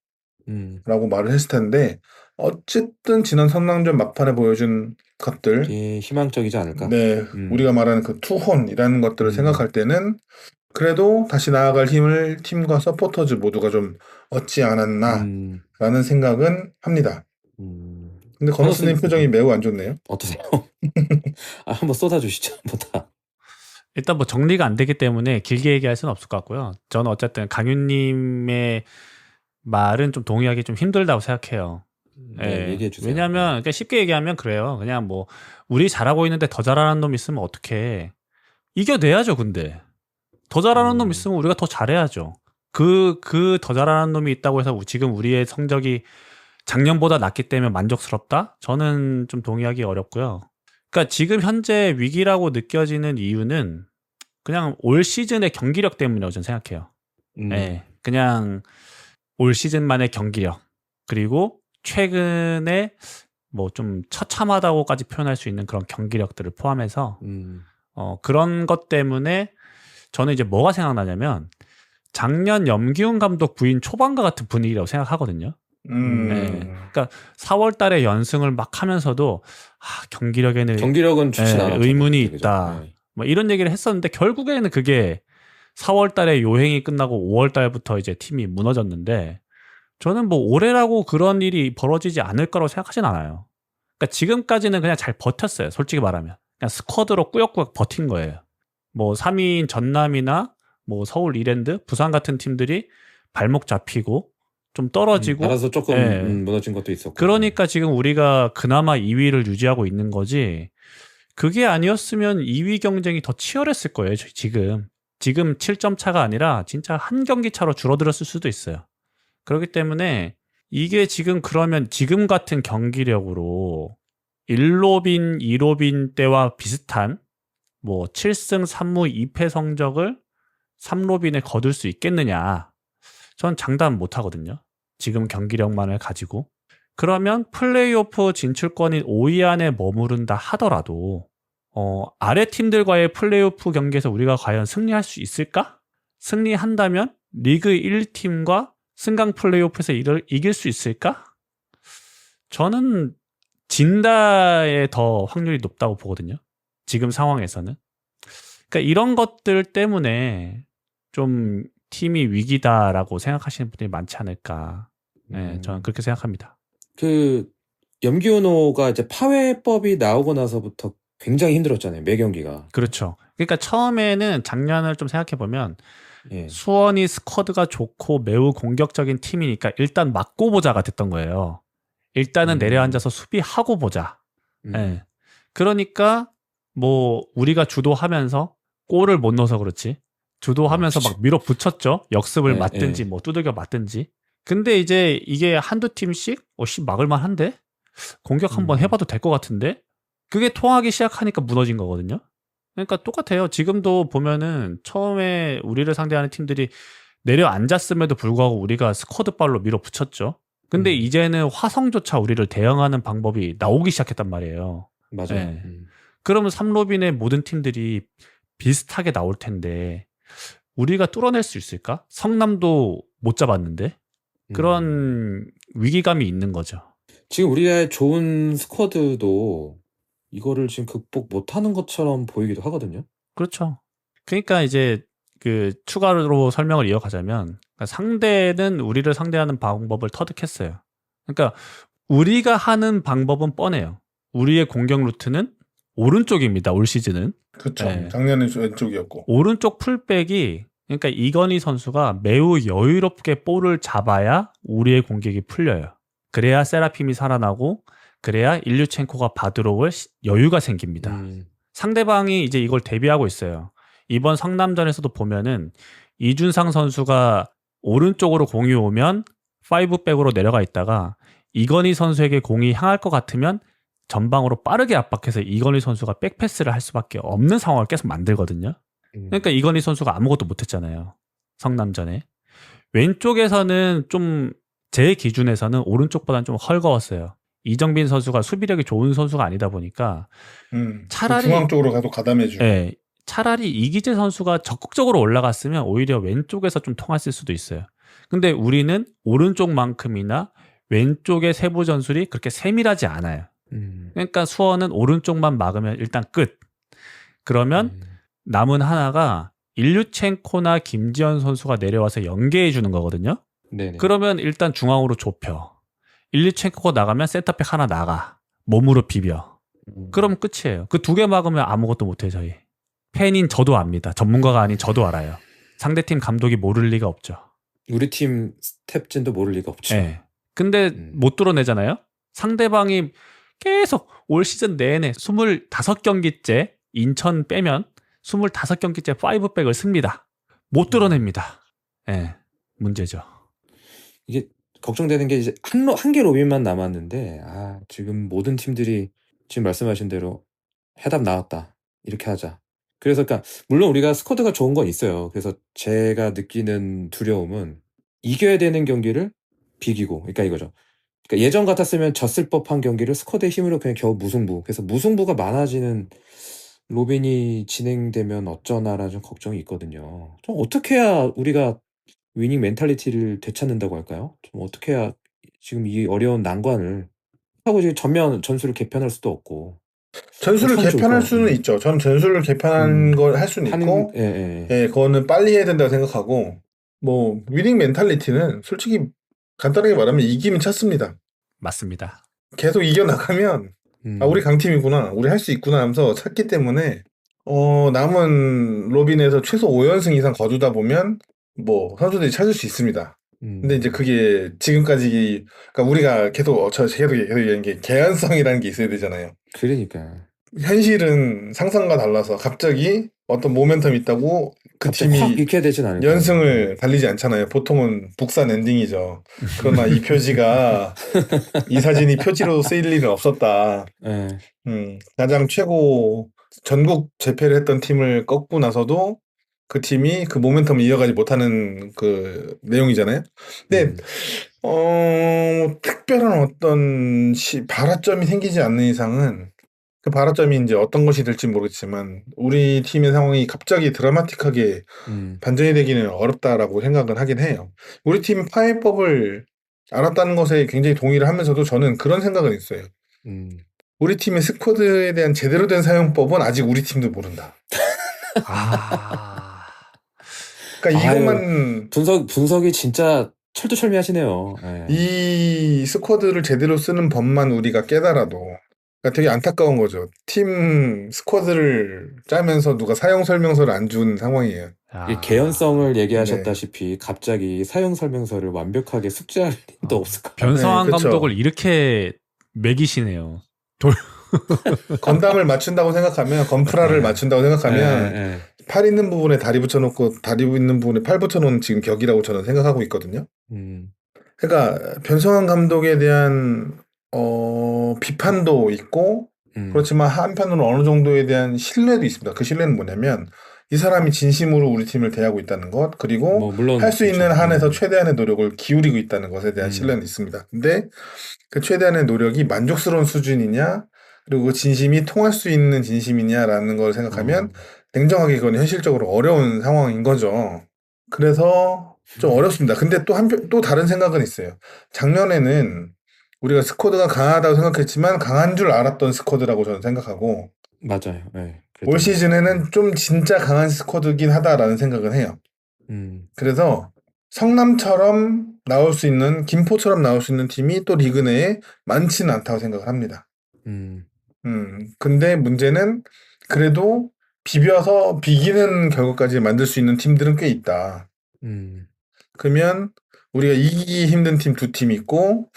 라고 말을 했을 텐데 어쨌든 지난 성남전 막판에 보여준 것들 이게 희망적이지 않을까? 네, 우리가 말하는 그 투혼이라는 것들을 생각할 때는 그래도 다시 나아갈 힘을 팀과 서포터즈 모두가 좀 얻지 않았나 라는 생각은 합니다. 근데 건우스님 표정이 매우 안 좋네요. 어떠세요? 한번 쏟아주시죠. 보다. 일단 뭐 정리가 안 되기 때문에 길게 얘기할 수는 없을 것 같고요. 저는 어쨌든 강윤님의 말은 좀 동의하기 좀 힘들다고 생각해요. 네, 얘기해 주세요. 왜냐하면 그러니까 쉽게 얘기하면 그래요. 그냥 뭐 우리 잘하고 있는데 더 잘하는 놈 있으면 어떡해. 이겨내야죠. 근데 더 잘하는 놈 있으면 우리가 더 잘해야죠. 그 더 잘하는 놈이 있다고 해서 지금 우리의 성적이 작년보다 낮기 때문에 만족스럽다? 저는 좀 동의하기 어렵고요. 그러니까 지금 현재 위기라고 느껴지는 이유는 그냥 올 시즌의 경기력 때문이라고 저는 생각해요. 네, 그냥 올 시즌만의 경기력 그리고 최근에 뭐 좀 처참하다고까지 표현할 수 있는 그런 경기력들을 포함해서 그런 것 때문에 저는 이제 뭐가 생각나냐면 작년 염기훈 감독 부인 초반과 같은 분위기라고 생각하거든요. 네. 그러니까 4월 달에 연승을 막 하면서도 경기력은 좋지 않았죠. 의문이 있다. 네. 뭐 이런 얘기를 했었는데 결국에는 그게 4월 달에 요행이 끝나고 5월 달부터 이제 팀이 무너졌는데 저는 뭐 올해라고 그런 일이 벌어지지 않을 거라고 생각하진 않아요. 그러니까 지금까지는 그냥 잘 버텼어요. 솔직히 말하면. 그냥 스쿼드로 꾸역꾸역 버틴 거예요. 뭐 3위인 전남이나 뭐 서울 이랜드, 부산 같은 팀들이 발목 잡히고 좀 떨어지고 알아서 조금 무너진 것도 있었고. 그러니까 지금 우리가 그나마 2위를 유지하고 있는 거지. 그게 아니었으면 2위 경쟁이 더 치열했을 거예요. 지금 7점 차가 아니라 진짜 한 경기 차로 줄어들었을 수도 있어요. 그렇기 때문에 이게 지금 그러면 지금 같은 경기력으로 1로빈, 2로빈 때와 비슷한 뭐 7승 3무 2패 성적을 3로빈에 거둘 수 있겠느냐. 전 장담 못 하거든요. 지금 경기력만을 가지고. 그러면 플레이오프 진출권인 5위 안에 머무른다 하더라도 아래 팀들과의 플레이오프 경기에서 우리가 과연 승리할 수 있을까? 승리한다면 리그 1팀과 승강 플레이오프에서 이길 수 있을까? 저는 진다에 더 확률이 높다고 보거든요. 지금 상황에서는. 그러니까 이런 것들 때문에 좀 팀이 위기다라고 생각하시는 분들이 많지 않을까. 네, 저는 그렇게 생각합니다. 그 염기훈호가 이제 파회법이 나오고 나서부터 굉장히 힘들었잖아요. 매 경기가. 그렇죠. 그러니까 처음에는 작년을 좀 생각해 보면 수원이 스쿼드가 좋고 매우 공격적인 팀이니까 일단 맞고 보자가 됐던 거예요. 일단은 내려앉아서 수비하고 보자. 네. 그러니까 뭐 우리가 주도하면서 골을 못 넣어서 그렇지. 주도하면서 막 밀어붙였죠. 역습을 맞든지 뭐 두들겨 맞든지. 근데 이제 이게 한두 팀씩 막을만 한데? 공격 한번 해봐도 될 것 같은데 그게 통하기 시작하니까 무너진 거거든요. 그러니까 똑같아요. 지금도 보면은 처음에 우리를 상대하는 팀들이 내려앉았음에도 불구하고 우리가 스쿼드발로 밀어붙였죠. 근데 이제는 화성조차 우리를 대응하는 방법이 나오기 시작했단 말이에요. 맞아요. 네. 그러면 삼로빈의 모든 팀들이 비슷하게 나올 텐데 우리가 뚫어낼 수 있을까? 성남도 못 잡았는데 그런 위기감이 있는 거죠. 지금 우리의 좋은 스쿼드도 이거를 지금 극복 못하는 것처럼 보이기도 하거든요. 그렇죠. 그러니까 이제 그 추가로 설명을 이어가자면 그러니까 상대는 우리를 상대하는 방법을 터득했어요. 그러니까 우리가 하는 방법은 뻔해요. 우리의 공격 루트는 오른쪽입니다. 올 시즌은. 그렇죠. 네. 작년에 왼쪽이었고. 오른쪽 풀백이 그러니까 이건희 선수가 매우 여유롭게 볼을 잡아야 우리의 공격이 풀려요. 그래야 세라핌이 살아나고 그래야 일류첸코가 바드로울 여유가 생깁니다. 상대방이 이제 이걸 대비하고 있어요. 이번 성남전에서도 보면은 이준상 선수가 오른쪽으로 공이 오면 5백으로 내려가 있다가 이건희 선수에게 공이 향할 것 같으면 전방으로 빠르게 압박해서 이건희 선수가 백패스를 할 수밖에 없는 상황을 계속 만들거든요. 그러니까 이건희 선수가 아무것도 못했잖아요. 성남전에. 왼쪽에서는 좀 제 기준에서는 오른쪽보다는 좀 헐거웠어요. 이정빈 선수가 수비력이 좋은 선수가 아니다 보니까 차라리 중앙 쪽으로 가도 가담해주고. 네, 차라리 이기재 선수가 적극적으로 올라갔으면 오히려 왼쪽에서 좀 통했을 수도 있어요. 근데 우리는 오른쪽만큼이나 왼쪽의 세부 전술이 그렇게 세밀하지 않아요. 그러니까 수원은 오른쪽만 막으면 일단 끝. 그러면 남은 하나가 일류첸코나 김지현 선수가 내려와서 연계해 주는 거거든요. 네네. 그러면 일단 중앙으로 좁혀. 일류첸코가 나가면 센터백 하나 나가. 몸으로 비벼. 그럼 끝이에요. 그 두 개 막으면 아무것도 못해요. 저희. 팬인 저도 압니다. 전문가가 아닌 저도 알아요. 상대팀 감독이 모를 리가 없죠. 우리 팀 스텝진도 모를 리가 없죠. 네. 근데 못 뚫어내잖아요. 상대방이 계속 올 시즌 내내 25경기째 인천 빼면 25경기째 5백을 씁니다. 못 뚫어냅니다. 네. 문제죠. 이게 걱정되는 게 이제 한 개 로빈만 남았는데 지금 모든 팀들이 지금 말씀하신 대로 해답 나왔다. 이렇게 하자. 그래서 그러니까 물론 우리가 스쿼드가 좋은 건 있어요. 그래서 제가 느끼는 두려움은 이겨야 되는 경기를 비기고 그러니까 이거죠. 그러니까 예전 같았으면 졌을 법한 경기를 스쿼드의 힘으로 그냥 겨우 무승부. 그래서 무승부가 많아지는 로빈이 진행되면 어쩌나라는 좀 걱정이 있거든요. 좀 어떻게 해야 우리가 위닝 멘탈리티를 되찾는다고 할까요? 좀 어떻게 해야 지금 이 어려운 난관을 하고 지금 전술을 개편할 수도 없고. 전술을 참 좋을 개편할 것 수는 같아요. 있죠. 전 전술을 개편한 걸 할 수는 있고, 예, 그거는 빨리 해야 된다고 생각하고, 뭐 위닝 멘탈리티는 솔직히 간단하게 말하면 이기면 찼습니다. 맞습니다. 계속 이겨나가면 우리 강팀이구나, 우리 할 수 있구나 하면서 찾기 때문에 남은 로빈에서 최소 5연승 이상 거두다 보면 뭐 선수들이 찾을 수 있습니다. 근데 이제 그게 지금까지 그러니까 우리가 계속 얘기하는 게 개연성이라는 게 있어야 되잖아요. 그러니까 현실은 상상과 달라서 갑자기 어떤 모멘텀이 있다고 그 팀이 확 익혀야 되진 않을까. 연승을 달리지 않잖아요. 보통은 북산 엔딩이죠. 그러나 이 표지가 이 사진이 표지로 쓰일 일은 없었다. 네. 가장 최고 전국 재패를 했던 팀을 꺾고 나서도 그 팀이 그 모멘텀을 이어가지 못하는 그 내용이잖아요. 근데 특별한 어떤 발화점이 생기지 않는 이상은 그 발화점이 이제 어떤 것이 될지 모르겠지만 우리 팀의 상황이 갑자기 드라마틱하게 반전이 되기는 어렵다라고 생각은 하긴 해요. 우리 팀 파해법을 알았다는 것에 굉장히 동의를 하면서도 저는 그런 생각은 있어요. 우리 팀의 스쿼드에 대한 제대로 된 사용법은 아직 우리 팀도 모른다. 그러니까 이것만 분석이 진짜 철두철미하시네요. 네. 이 스쿼드를 제대로 쓰는 법만 우리가 깨달아도 그러니까 되게 안타까운 거죠. 팀 스쿼드를 짜면서 누가 사용 설명서를 안 준 상황이에요. 이 개연성을 얘기하셨다시피 갑자기 사용 설명서를 완벽하게 숙지할 일도 없을 것 같아요. 변성환 네, 그쵸. 감독을 이렇게 매기시네요. 건담을 맞춘다고 생각하면 건프라를 맞춘다고 생각하면 팔 있는 부분에 다리 붙여놓고 다리 있는 부분에 팔 붙여놓은 지금 격이라고 저는 생각하고 있거든요. 그러니까 변성환 감독에 대한 비판도 있고, 음, 그렇지만 한편으로 어느 정도에 대한 신뢰도 있습니다. 그 신뢰는 뭐냐면, 이 사람이 진심으로 우리 팀을 대하고 있다는 것, 그리고 뭐 할 물론 수 있는 그렇죠. 한에서 최대한의 노력을 기울이고 있다는 것에 대한 신뢰는 있습니다. 근데 그 최대한의 노력이 만족스러운 수준이냐, 그리고 그 진심이 통할 수 있는 진심이냐라는 걸 생각하면, 냉정하게 그건 현실적으로 어려운 상황인 거죠. 그래서 좀 어렵습니다. 근데 또 다른 생각은 있어요. 작년에는 우리가 스쿼드가 강하다고 생각했지만 강한 줄 알았던 스쿼드라고 저는 생각하고, 맞아요. 네, 올 그랬던 것 같아요. 시즌에는 좀 진짜 강한 스쿼드긴 하다라는 생각은 해요. 음, 그래서 성남처럼 나올 수 있는, 김포처럼 나올 수 있는 팀이 또 리그 내에 많지는 않다고 생각을 합니다. 음, 근데 문제는 그래도 비벼서 비기는 결과까지 만들 수 있는 팀들은 꽤 있다. 음, 그러면 우리가 이기기 힘든 팀 두 팀 있고,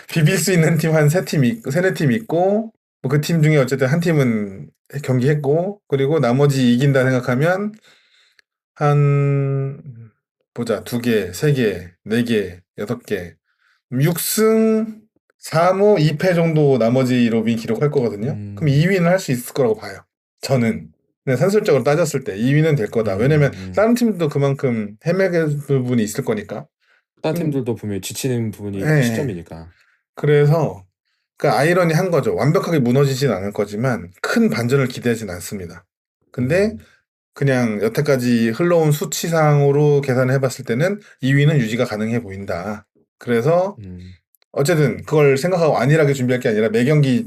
비빌 수 있는 팀 한 세네 팀 있고, 뭐 그 팀 중에 어쨌든 한 팀은 경기했고, 그리고 나머지 이긴다 생각하면 한, 보자, 두 개, 세 개, 네 개, 여섯 개, 6승 3무 2패 정도 나머지 로빈 기록할 거거든요. 그럼 2위는 할 수 있을 거라고 봐요. 저는. 그냥 산술적으로 따졌을 때 2위는 될 거다. 왜냐면 다른 팀도 그만큼 헤매게 부분이 있을 거니까. 다른 팀들도 분명히 지치는 부분이 예. 시점이니까. 그래서 그 아이러니한 거죠. 완벽하게 무너지진 않을 거지만 큰 반전을 기대하진 않습니다. 근데 그냥 여태까지 흘러온 수치상으로 계산을 해봤을 때는 2위는 유지가 가능해 보인다. 그래서 어쨌든 그걸 생각하고 안일하게 준비할 게 아니라 매 경기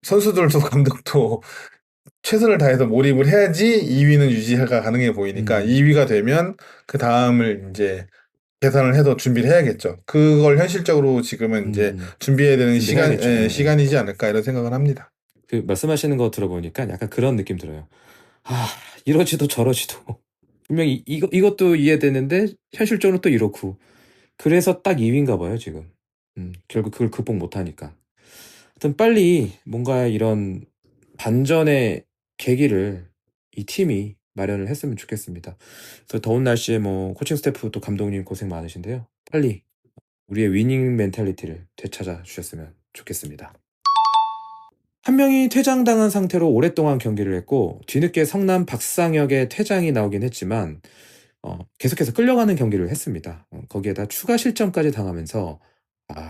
선수들도 감독도 최선을 다해서 몰입을 해야지 2위는 유지가 가능해 보이니까 2위가 되면 그 다음을 이제 계산을 해서 준비를 해야겠죠. 그걸 현실적으로 지금은 이제 준비해야 되는 준비해야겠죠. 네. 시간이지 않을까 이런 생각을 합니다. 그 말씀하시는 거 들어보니까 약간 그런 느낌 들어요. 아, 이러지도 저러지도. 분명히 이것도 이해되는데 현실적으로 또 이렇고. 그래서 딱 2위인가 봐요, 지금. 결국 그걸 극복 못하니까. 하여튼 빨리 뭔가 이런 반전의 계기를 이 팀이 마련을 했으면 좋겠습니다. 그래서 더운 날씨에 뭐 코칭 스태프 또 감독님 고생 많으신데요. 빨리 우리의 위닝 멘탈리티를 되찾아 주셨으면 좋겠습니다. 한 명이 퇴장당한 상태로 오랫동안 경기를 했고 뒤늦게 성남 박상혁의 퇴장이 나오긴 했지만 계속해서 끌려가는 경기를 했습니다. 거기에다 추가 실점까지 당하면서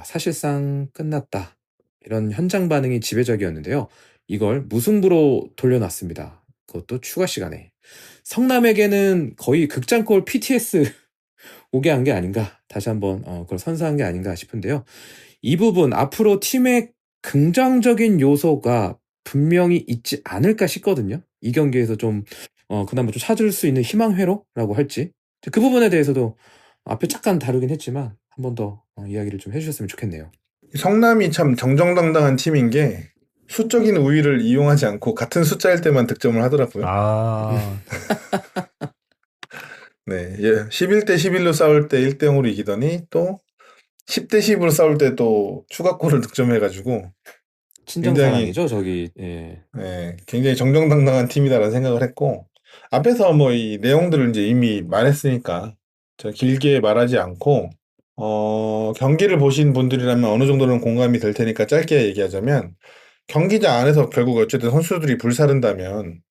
사실상 끝났다. 이런 현장 반응이 지배적이었는데요. 이걸 무승부로 돌려놨습니다. 그것도 추가 시간에. 성남에게는 거의 극장골 PTS 오게 한 게 아닌가. 다시 한번 그걸 선사한 게 아닌가 싶은데요. 이 부분 앞으로 팀의 긍정적인 요소가 분명히 있지 않을까 싶거든요. 이 경기에서 좀 그나마 좀 찾을 수 있는 희망회로라고 할지. 그 부분에 대해서도 앞에 잠깐 다루긴 했지만 한 번 더 이야기를 좀 해주셨으면 좋겠네요. 성남이 참 정정당당한 팀인 게 수적인 우위를 이용하지 않고 같은 숫자일 때만 득점을 하더라고요. 네, 11대 11로 싸울 때 1대 0으로 이기더니 또 10대 10으로 싸울 때 또 추가골을 득점해가지고 친정사랑이죠, 저기. 예. 네, 굉장히 정정당당한 팀이다라는 생각을 했고 앞에서 뭐 이 내용들을 이제 이미 말했으니까 저 길게 말하지 않고 경기를 보신 분들이라면 어느 정도는 공감이 될 테니까 짧게 얘기하자면 경기장 안에서 결국 어쨌든 선수들이 불사른다면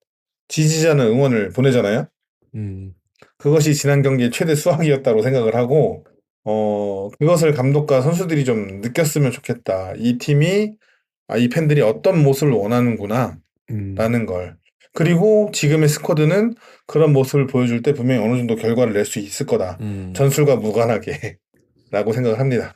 지지자는 응원을 보내잖아요. 그것이 지난 경기의 최대 수확이었다고 생각을 하고 그것을 감독과 선수들이 좀 느꼈으면 좋겠다. 이 팀이 이 팬들이 어떤 모습을 원하는구나 라는 걸. 그리고 지금의 스쿼드는 그런 모습을 보여줄 때 분명히 어느 정도 결과를 낼 수 있을 거다. 전술과 무관하게 라고 생각을 합니다.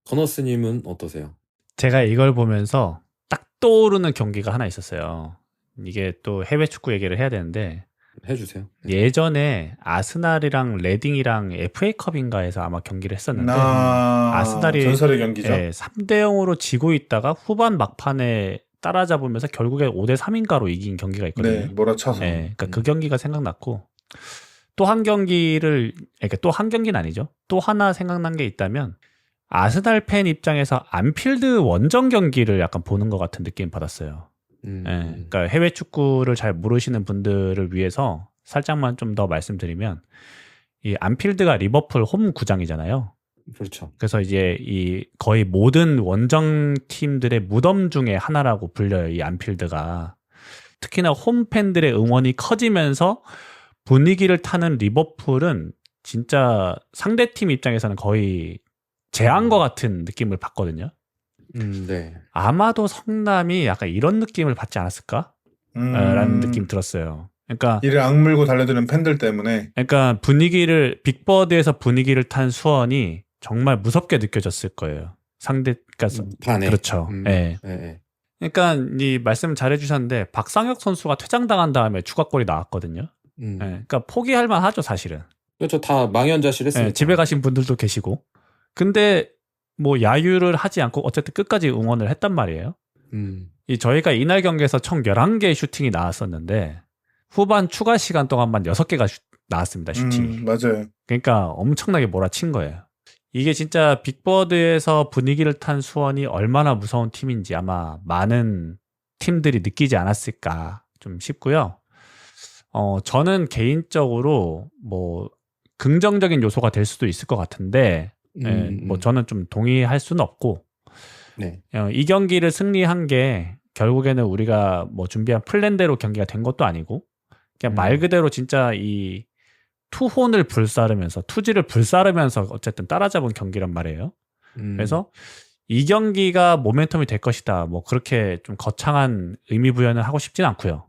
건너스님은 어떠세요? 제가 이걸 보면서 딱 떠오르는 경기가 하나 있었어요. 이게 또 해외 축구 얘기를 해야 되는데 해주세요. 예전에 아스날이랑 레딩이랑 FA컵인가에서 아마 경기를 했었는데 아스날이 전설의 경기죠. 3대 0으로 지고 있다가 후반 막판에 따라잡으면서 결국에 5대 3인가로 이긴 경기가 있거든요. 네, 몰아쳐서. 그러니까 그 경기가 생각났고 또 한 경기를 그러니까 또 한 경기는 아니죠. 또 하나 생각난 게 있다면 아스날 팬 입장에서 안필드 원정 경기를 약간 보는 것 같은 느낌 받았어요. 그러니까 해외 축구를 잘 모르시는 분들을 위해서 살짝만 좀 더 말씀드리면 이 안필드가 리버풀 홈 구장이잖아요. 그렇죠. 그래서 이제 이 거의 모든 원정 팀들의 무덤 중에 하나라고 불려요. 이 안필드가. 특히나 홈팬들의 응원이 커지면서 분위기를 타는 리버풀은 진짜 상대팀 입장에서는 거의 재앙과 같은 느낌을 받거든요. 네. 아마도 성남이 약간 이런 느낌을 받지 않았을까? 라는 느낌 들었어요. 그러니까 이를 악물고 달려드는 팬들 때문에. 빅버드에서 분위기를 탄 수원이 정말 무섭게 느껴졌을 거예요. 그러니까 반에. 그렇죠. 예. 네. 그러니까 이 말씀 잘해주셨는데 박상혁 선수가 퇴장당한 다음에 추가골이 나왔거든요. 예. 그러니까 포기할 만하죠, 사실은. 그렇죠. 다 망연자실했으니까. 예, 집에 가신 분들도 계시고. 근데 뭐 야유를 하지 않고 어쨌든 끝까지 응원을 했단 말이에요. 저희가 이날 경기에서 총 11개의 슈팅이 나왔었는데 후반 추가 시간 동안만 6개가 나왔습니다, 슈팅이. 맞아요. 그러니까 엄청나게 몰아친 거예요. 이게 진짜 빅버드에서 분위기를 탄 수원이 얼마나 무서운 팀인지 아마 많은 팀들이 느끼지 않았을까 좀 싶고요. 저는 개인적으로 뭐 긍정적인 요소가 될 수도 있을 것 같은데 뭐 저는 좀 동의할 수는 없고 네. 이 경기를 승리한 게 결국에는 우리가 뭐 준비한 플랜대로 경기가 된 것도 아니고 그냥 말 그대로 진짜 이 투혼을 불사르면서 투지를 불사르면서 어쨌든 따라잡은 경기란 말이에요. 그래서 이 경기가 모멘텀이 될 것이다. 뭐 그렇게 좀 거창한 의미 부여는 하고 싶진 않고요.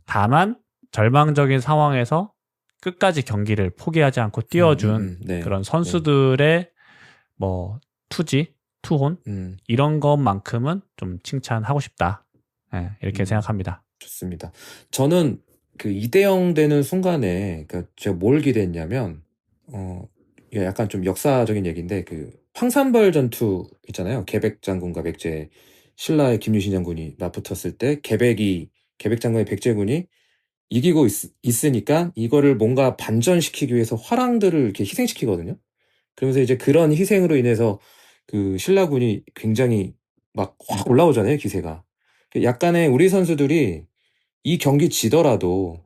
다만 절망적인 상황에서 끝까지 경기를 포기하지 않고 뛰어준 네. 그런 선수들의 뭐 투지, 투혼 이런 것만큼은 좀 칭찬하고 싶다. 네, 이렇게 생각합니다. 좋습니다. 저는 그 2대0 되는 순간에 그러니까 제가 뭘 기대했냐면 이게 약간 좀 역사적인 얘기인데 그 황산벌 전투 있잖아요. 계백 장군과 백제 신라의 김유신 장군이 맞붙었을 때 계백 장군의 백제군이 이기고 있으니까 이거를 뭔가 반전시키기 위해서 화랑들을 이렇게 희생시키거든요. 그러면서 이제 그런 희생으로 인해서 그 신라군이 굉장히 막 확 올라오잖아요, 기세가. 약간의 우리 선수들이 이 경기 지더라도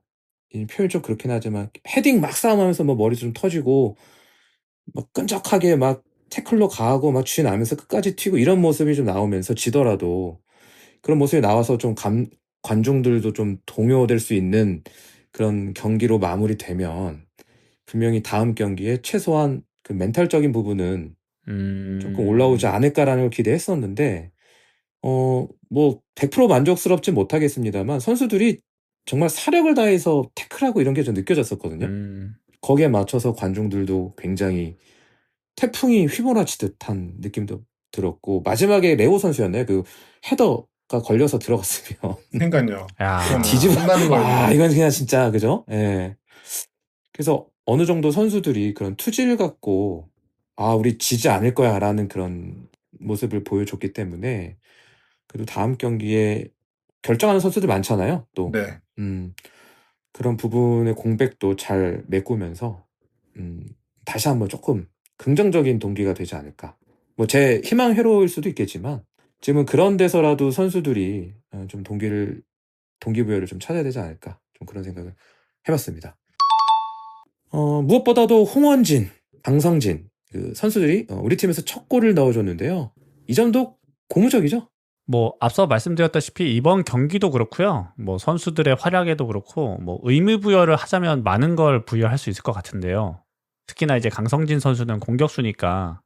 이 표현 좀 그렇긴 하지만 헤딩 막 싸움하면서 뭐 머리 좀 터지고 막 끈적하게 막 태클로 가고 막 쥐나면서 끝까지 튀고 이런 모습이 좀 나오면서 지더라도 그런 모습이 나와서 좀 관중들도 좀 동요될 수 있는 그런 경기로 마무리되면 분명히 다음 경기에 최소한 그 멘탈적인 부분은 조금 올라오지 않을까라는 걸 기대했었는데 뭐 100% 만족스럽진 못하겠습니다만 선수들이 정말 사력을 다해서 태클하고 이런 게 좀 느껴졌었거든요. 거기에 맞춰서 관중들도 굉장히 태풍이 휘몰아치듯 한 느낌도 들었고 마지막에 레오 선수였나요? 그 헤더가 걸려서 들어갔으면 그러니까요. 뒤집어 끝나는 거예요. 이건 그냥 진짜 그죠? 예. 그래서 어느 정도 선수들이 그런 투지를 갖고 우리 지지 않을 거야라는 그런 모습을 보여줬기 때문에 그리고 다음 경기에 결정하는 선수들 많잖아요. 또 네. 그런 부분의 공백도 잘 메꾸면서 다시 한번 조금 긍정적인 동기가 되지 않을까. 뭐 제 희망 회로일 수도 있겠지만 지금은 그런 데서라도 선수들이 좀 동기부여를 좀 찾아야 되지 않을까. 좀 그런 생각을 해봤습니다. 무엇보다도 홍원진, 방성진 그 선수들이 우리 팀에서 첫 골을 넣어줬는데요. 이 점도 고무적이죠. 뭐 앞서 말씀드렸다시피 이번 경기도 그렇고요. 뭐 선수들의 활약에도 그렇고 뭐 의미 부여를 하자면 많은 걸 부여할 수 있을 것 같은데요. 특히나 이제 강성진 선수는 공격수니까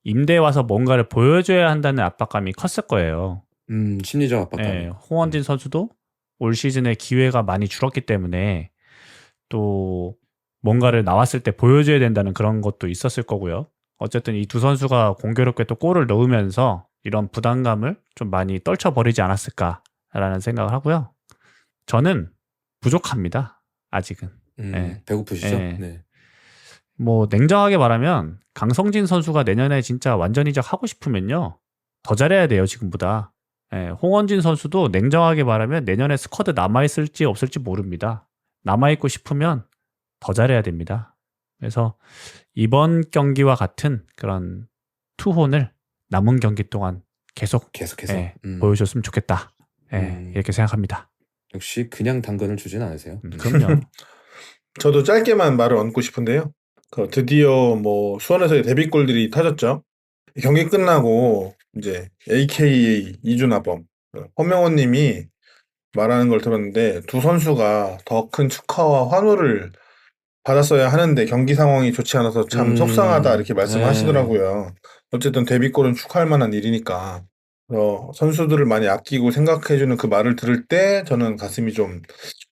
임대에 와서 뭔가를 보여줘야 한다는 압박감이 컸을 거예요. 심리적 압박감. 네, 홍원진 선수도 올 시즌에 기회가 많이 줄었기 때문에 또 뭔가를 나왔을 때 보여줘야 된다는 그런 것도 있었을 거고요. 어쨌든 이 두 선수가 공교롭게 또 골을 넣으면서 이런 부담감을 좀 많이 떨쳐버리지 않았을까라는 생각을 하고요. 저는 부족합니다. 아직은. 네. 배고프시죠? 네. 네. 뭐 냉정하게 말하면 강성진 선수가 내년에 진짜 완전 이적하고 싶으면요. 더 잘해야 돼요. 지금보다. 네. 홍원진 선수도 냉정하게 말하면 내년에 스쿼드 남아있을지 없을지 모릅니다. 남아있고 싶으면 더 잘해야 됩니다. 그래서 이번 경기와 같은 그런 투혼을 남은 경기 동안 계속해서 보여줬으면 좋겠다. 이렇게 생각합니다. 역시 그냥 당근을 주진 않으세요. 그럼요. 저도 짧게만 말을 얹고 싶은데요. 드디어 뭐 수원에서의 데뷔골들이 터졌죠. 경기 끝나고 이제 AKA 이준하범 허명원 님이 말하는 걸 들었는데 두 선수가 더 큰 축하와 환호를 받았어야 하는데 경기 상황이 좋지 않아서 참 속상하다 이렇게 네. 말씀하시더라고요. 어쨌든 데뷔골은 축하할 만한 일이니까. 선수들을 많이 아끼고 생각해주는 그 말을 들을 때 저는 가슴이 좀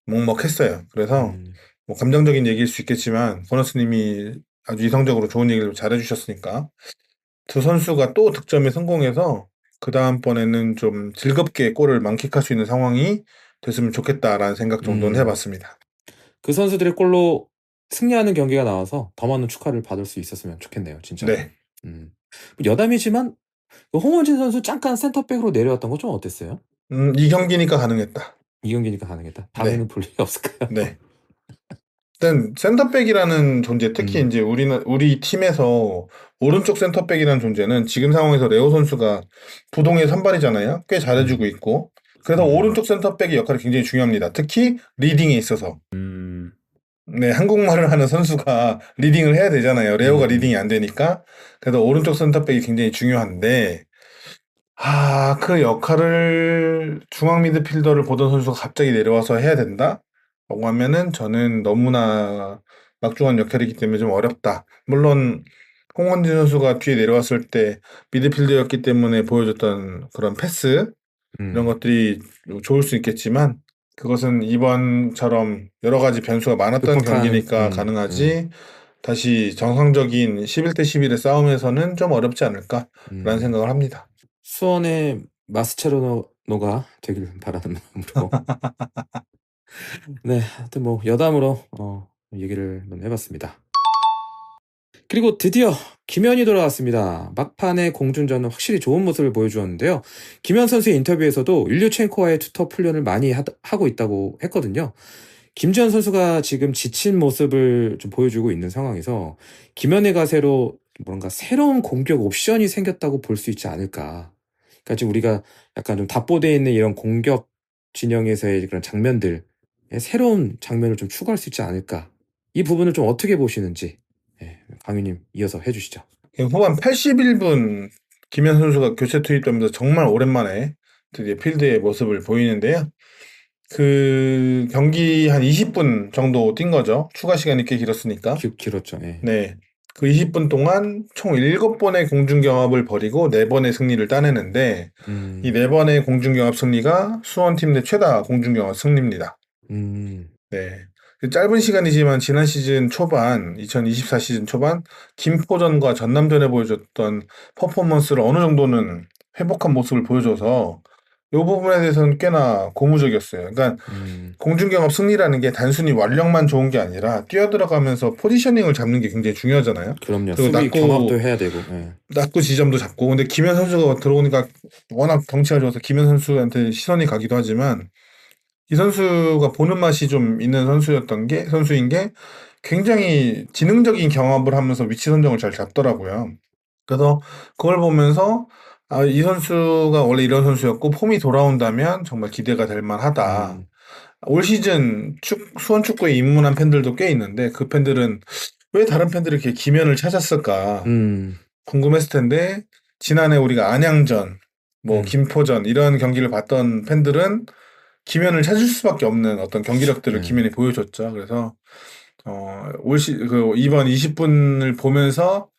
먹먹했어요. 그래서 뭐 감정적인 얘기일 수 있겠지만 보너스님이 아주 이성적으로 좋은 얘기를 잘해주셨으니까 두 선수가 또 득점에 성공해서 그 다음번에는 좀 즐겁게 골을 만끽할 수 있는 상황이 됐으면 좋겠다라는 생각 정도는 해봤습니다. 그 선수들의 골로 승리하는 경기가 나와서 더 많은 축하를 받을 수 있었으면 좋겠네요, 진짜. 네. 여담이지만 홍원진 선수 잠깐 센터백으로 내려왔던 거 좀 어땠어요? 이 경기니까 가능했다. 이 경기니까 가능했다. 다음에는 볼 일이 없을까요? 네. 일단 센터백이라는 존재, 특히 이제 우리 팀에서 오른쪽 센터백이라는 존재는 지금 상황에서 레오 선수가 부동의 선발이잖아요. 꽤 잘해주고 있고. 그래서 오른쪽 센터백의 역할이 굉장히 중요합니다. 특히 리딩에 있어서. 네, 한국말을 하는 선수가 리딩을 해야 되잖아요. 레오가 리딩이 안 되니까. 그래서 오른쪽 센터백이 굉장히 중요한데, 그 역할을 중앙 미드필더를 보던 선수가 갑자기 내려와서 해야 된다? 라고 하면은 저는 너무나 막중한 역할이기 때문에 좀 어렵다. 물론 홍원진 선수가 뒤에 내려왔을 때 미드필더였기 때문에 보여줬던 그런 패스 이런 것들이 좋을 수 있겠지만 그것은 이번처럼 여러 가지 변수가 많았던 경기니까 가능하지 다시 정상적인 11대 11의 싸움에서는 좀 어렵지 않을까라는 생각을 합니다. 수원의 마스체로노가 되길 바라는 마음으로 네, 하여튼 뭐 여담으로 얘기를 한번 해봤습니다. 그리고 드디어 김현이 돌아왔습니다. 막판에 공준전은 확실히 좋은 모습을 보여주었는데요. 김현 선수의 인터뷰에서도 일류첸코와의 투톱 훈련을 많이 하고 있다고 했거든요. 김지현 선수가 지금 지친 모습을 좀 보여주고 있는 상황에서 김현의 가세로 뭔가 새로운 공격 옵션이 생겼다고 볼 수 있지 않을까. 그러니까 지금 우리가 약간 좀 답보되어 있는 이런 공격 진영에서의 그런 장면들, 새로운 장면을 좀 추가할 수 있지 않을까. 이 부분을 좀 어떻게 보시는지 강유님 이어서 해주시죠. 후반 81분 김현 선수가 교체 투입되면서 정말 오랜만에 드디어 필드의 모습을 보이는데요. 그 경기 한 20분 정도 뛴 거죠. 추가 시간이 꽤 길었으니까. 길었죠. 네. 그 20분 동안 총 7번의 공중경합을 벌이고 4번의 승리를 따내는데 이 4번의 공중경합 승리가 수원팀 내 최다 공중경합 승리입니다. 네. 짧은 시간이지만 지난 시즌 초반, 2024 시즌 초반 김포전과 전남전에 보여줬던 퍼포먼스를 어느 정도는 회복한 모습을 보여줘서 이 부분에 대해서는 꽤나 고무적이었어요. 그러니까 공중경합 승리라는 게 단순히 완력만 좋은 게 아니라 뛰어들어가면서 포지셔닝을 잡는 게 굉장히 중요하잖아요. 그럼요. 그리고 수비 경합도 해야 되고. 낙구 지점도 잡고. 근데 김현 선수가 들어오니까 워낙 덩치가 좋아서 김현 선수한테 시선이 가기도 하지만 이 선수가 보는 맛이 좀 있는 선수인 게 굉장히 지능적인 경합을 하면서 위치 선정을 잘 잡더라고요. 그래서 그걸 보면서 이 선수가 원래 이런 선수였고 폼이 돌아온다면 정말 기대가 될 만하다. 올 시즌 수원 축구에 입문한 팬들도 꽤 있는데 그 팬들은 왜 다른 팬들이 이렇게 김현을 찾았을까 궁금했을 텐데 지난해 우리가 안양전, 김포전 이런 경기를 봤던 팬들은 김현을 찾을 수밖에 없는 어떤 경기력들을 김현이 보여줬죠. 그래서 이번 20분을 보면서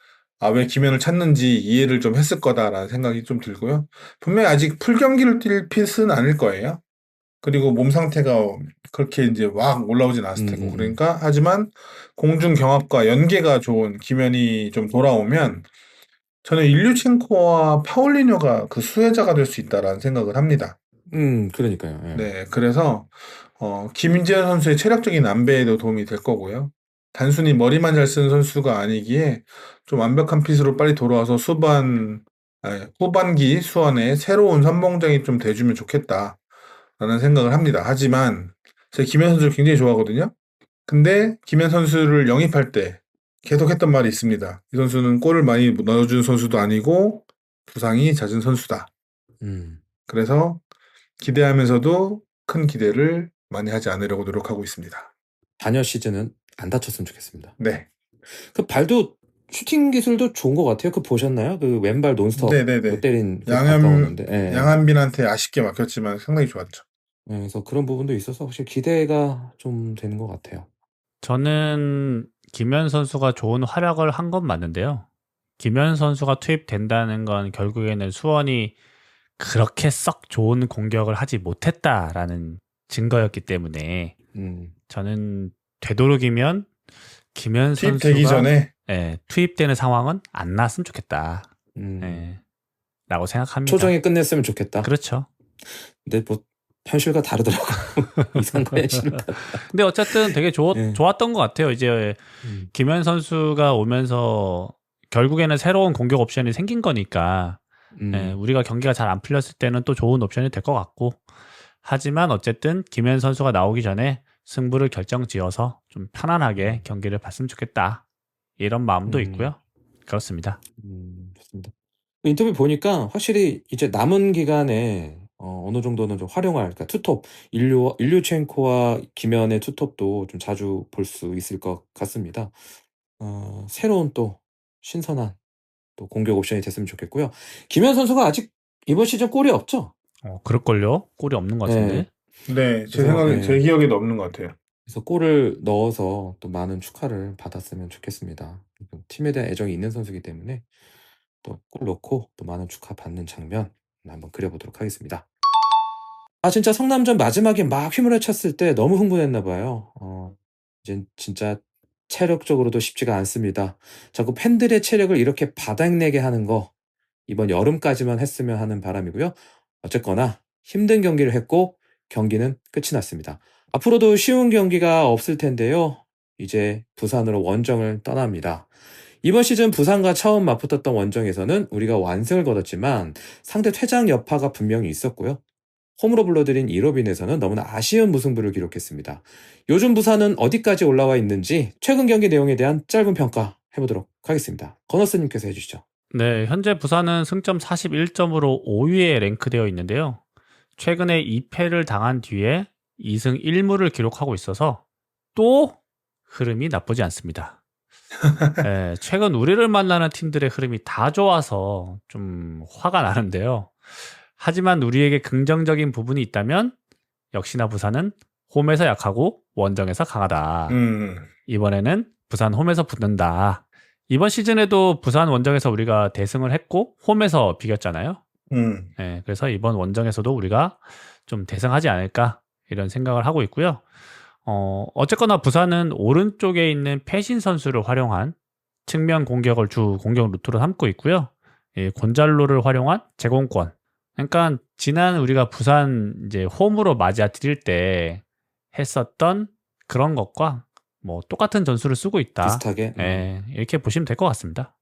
왜 김현을 찾는지 이해를 좀 했을 거다라는 생각이 좀 들고요. 분명히 아직 풀 경기를 뛸 필수는 아닐 거예요. 그리고 몸 상태가 그렇게 이제 막 올라오진 않았을 테고. 그러니까 하지만 공중 경합과 연계가 좋은 김현이 좀 돌아오면 저는 일류첸코와 파울리뇨가 그 수혜자가 될 수 있다라는 생각을 합니다. 그러니까요. 네, 그래서 김지현 선수의 체력적인 안배에도 도움이 될 거고요. 단순히 머리만 잘 쓰는 선수가 아니기에 좀 완벽한 핏으로 빨리 돌아와서 후반기 수원에 새로운 선봉장이 좀 돼주면 좋겠다라는 생각을 합니다. 하지만 제가 김현 선수를 굉장히 좋아하거든요. 근데 김현 선수를 영입할 때 계속 했던 말이 있습니다. 이 선수는 골을 많이 넣어준 선수도 아니고 부상이 잦은 선수다. 그래서 기대하면서도 큰 기대를 많이 하지 않으려고 노력하고 있습니다. 단여 시즌은 안 다쳤으면 좋겠습니다. 네. 그 발도 슈팅 기술도 좋은 것 같아요. 그 보셨나요? 그 왼발 논스톱 네네네. 때린 그 가까웠는데. 예. 양한빈한테 아쉽게 막혔지만 상당히 좋았죠. 예, 그래서 그런 부분도 있어서 확실히 기대가 좀 되는 것 같아요. 저는 김현 선수가 좋은 활약을 한 건 맞는데요. 김현 선수가 투입된다는 건 결국에는 수원이 그렇게 썩 좋은 공격을 하지 못했다라는 증거였기 때문에 저는 되도록이면 김현 투입되기 선수가 전에 투입되는 상황은 안 났으면 좋겠다. 라고 생각합니다. 초정에 끝냈으면 좋겠다. 그렇죠. 근데 뭐 현실과 다르더라고. 이상과 현실은 다르다. 근데 어쨌든 되게 좋았던 것 같아요. 이제 김현 선수가 오면서 결국에는 새로운 공격 옵션이 생긴 거니까 우리가 경기가 잘 안 풀렸을 때는 또 좋은 옵션이 될 것 같고, 하지만 어쨌든 김현 선수가 나오기 전에 승부를 결정지어서 좀 편안하게 경기를 봤으면 좋겠다, 이런 마음도 있고요. 그렇습니다. 좋습니다. 인터뷰 보니까 확실히 이제 남은 기간에 어느 정도는 좀 활용할, 그러니까 투톱 일류첸코와 김현의 투톱도 좀 자주 볼 수 있을 것 같습니다. 새로운 또 신선한 또 공격 옵션이 됐으면 좋겠고요. 김현 선수가 아직 이번 시즌 골이 없죠? 그럴걸요? 골이 없는 것 같은데. 네, 제 생각에 제 기억에도 없는 것 같아요. 그래서 골을 넣어서 또 많은 축하를 받았으면 좋겠습니다. 팀에 대한 애정이 있는 선수이기 때문에 또 골 넣고 또 많은 축하 받는 장면 한번 그려보도록 하겠습니다. 진짜 성남전 마지막에 막 휘몰아쳤을 때 너무 흥분했나 봐요. 이젠 진짜 체력적으로도 쉽지가 않습니다. 자꾸 팬들의 체력을 이렇게 바닥내게 하는 거 이번 여름까지만 했으면 하는 바람이고요. 어쨌거나 힘든 경기를 했고 경기는 끝이 났습니다. 앞으로도 쉬운 경기가 없을 텐데요. 이제 부산으로 원정을 떠납니다. 이번 시즌 부산과 처음 맞붙었던 원정에서는 우리가 완승을 거뒀지만 상대 퇴장 여파가 분명히 있었고요. 홈으로 불러들인 이로빈에서는 너무나 아쉬운 무승부를 기록했습니다. 요즘 부산은 어디까지 올라와 있는지 최근 경기 내용에 대한 짧은 평가 해보도록 하겠습니다. 건너스님께서 해주시죠. 네, 현재 부산은 승점 41점으로 5위에 랭크되어 있는데요. 최근에 2패를 당한 뒤에 2승 1무를 기록하고 있어서 또 흐름이 나쁘지 않습니다. 최근 우리를 만나는 팀들의 흐름이 다 좋아서 좀 화가 나는데요. 하지만 우리에게 긍정적인 부분이 있다면 역시나 부산은 홈에서 약하고 원정에서 강하다. 이번에는 부산 홈에서 붙는다. 이번 시즌에도 부산 원정에서 우리가 대승을 했고 홈에서 비겼잖아요. 그래서 이번 원정에서도 우리가 좀 대승하지 않을까, 이런 생각을 하고 있고요. 어쨌거나 부산은 오른쪽에 있는 패신 선수를 활용한 측면 공격을 주 공격 루트로 삼고 있고요. 곤잘로를 활용한 제공권. 그러니까 지난 우리가 부산 이제 홈으로 맞아 들일 때 했었던 그런 것과 뭐 똑같은 전술을 쓰고 있다. 비슷하게. 이렇게 보시면 될 것 같습니다.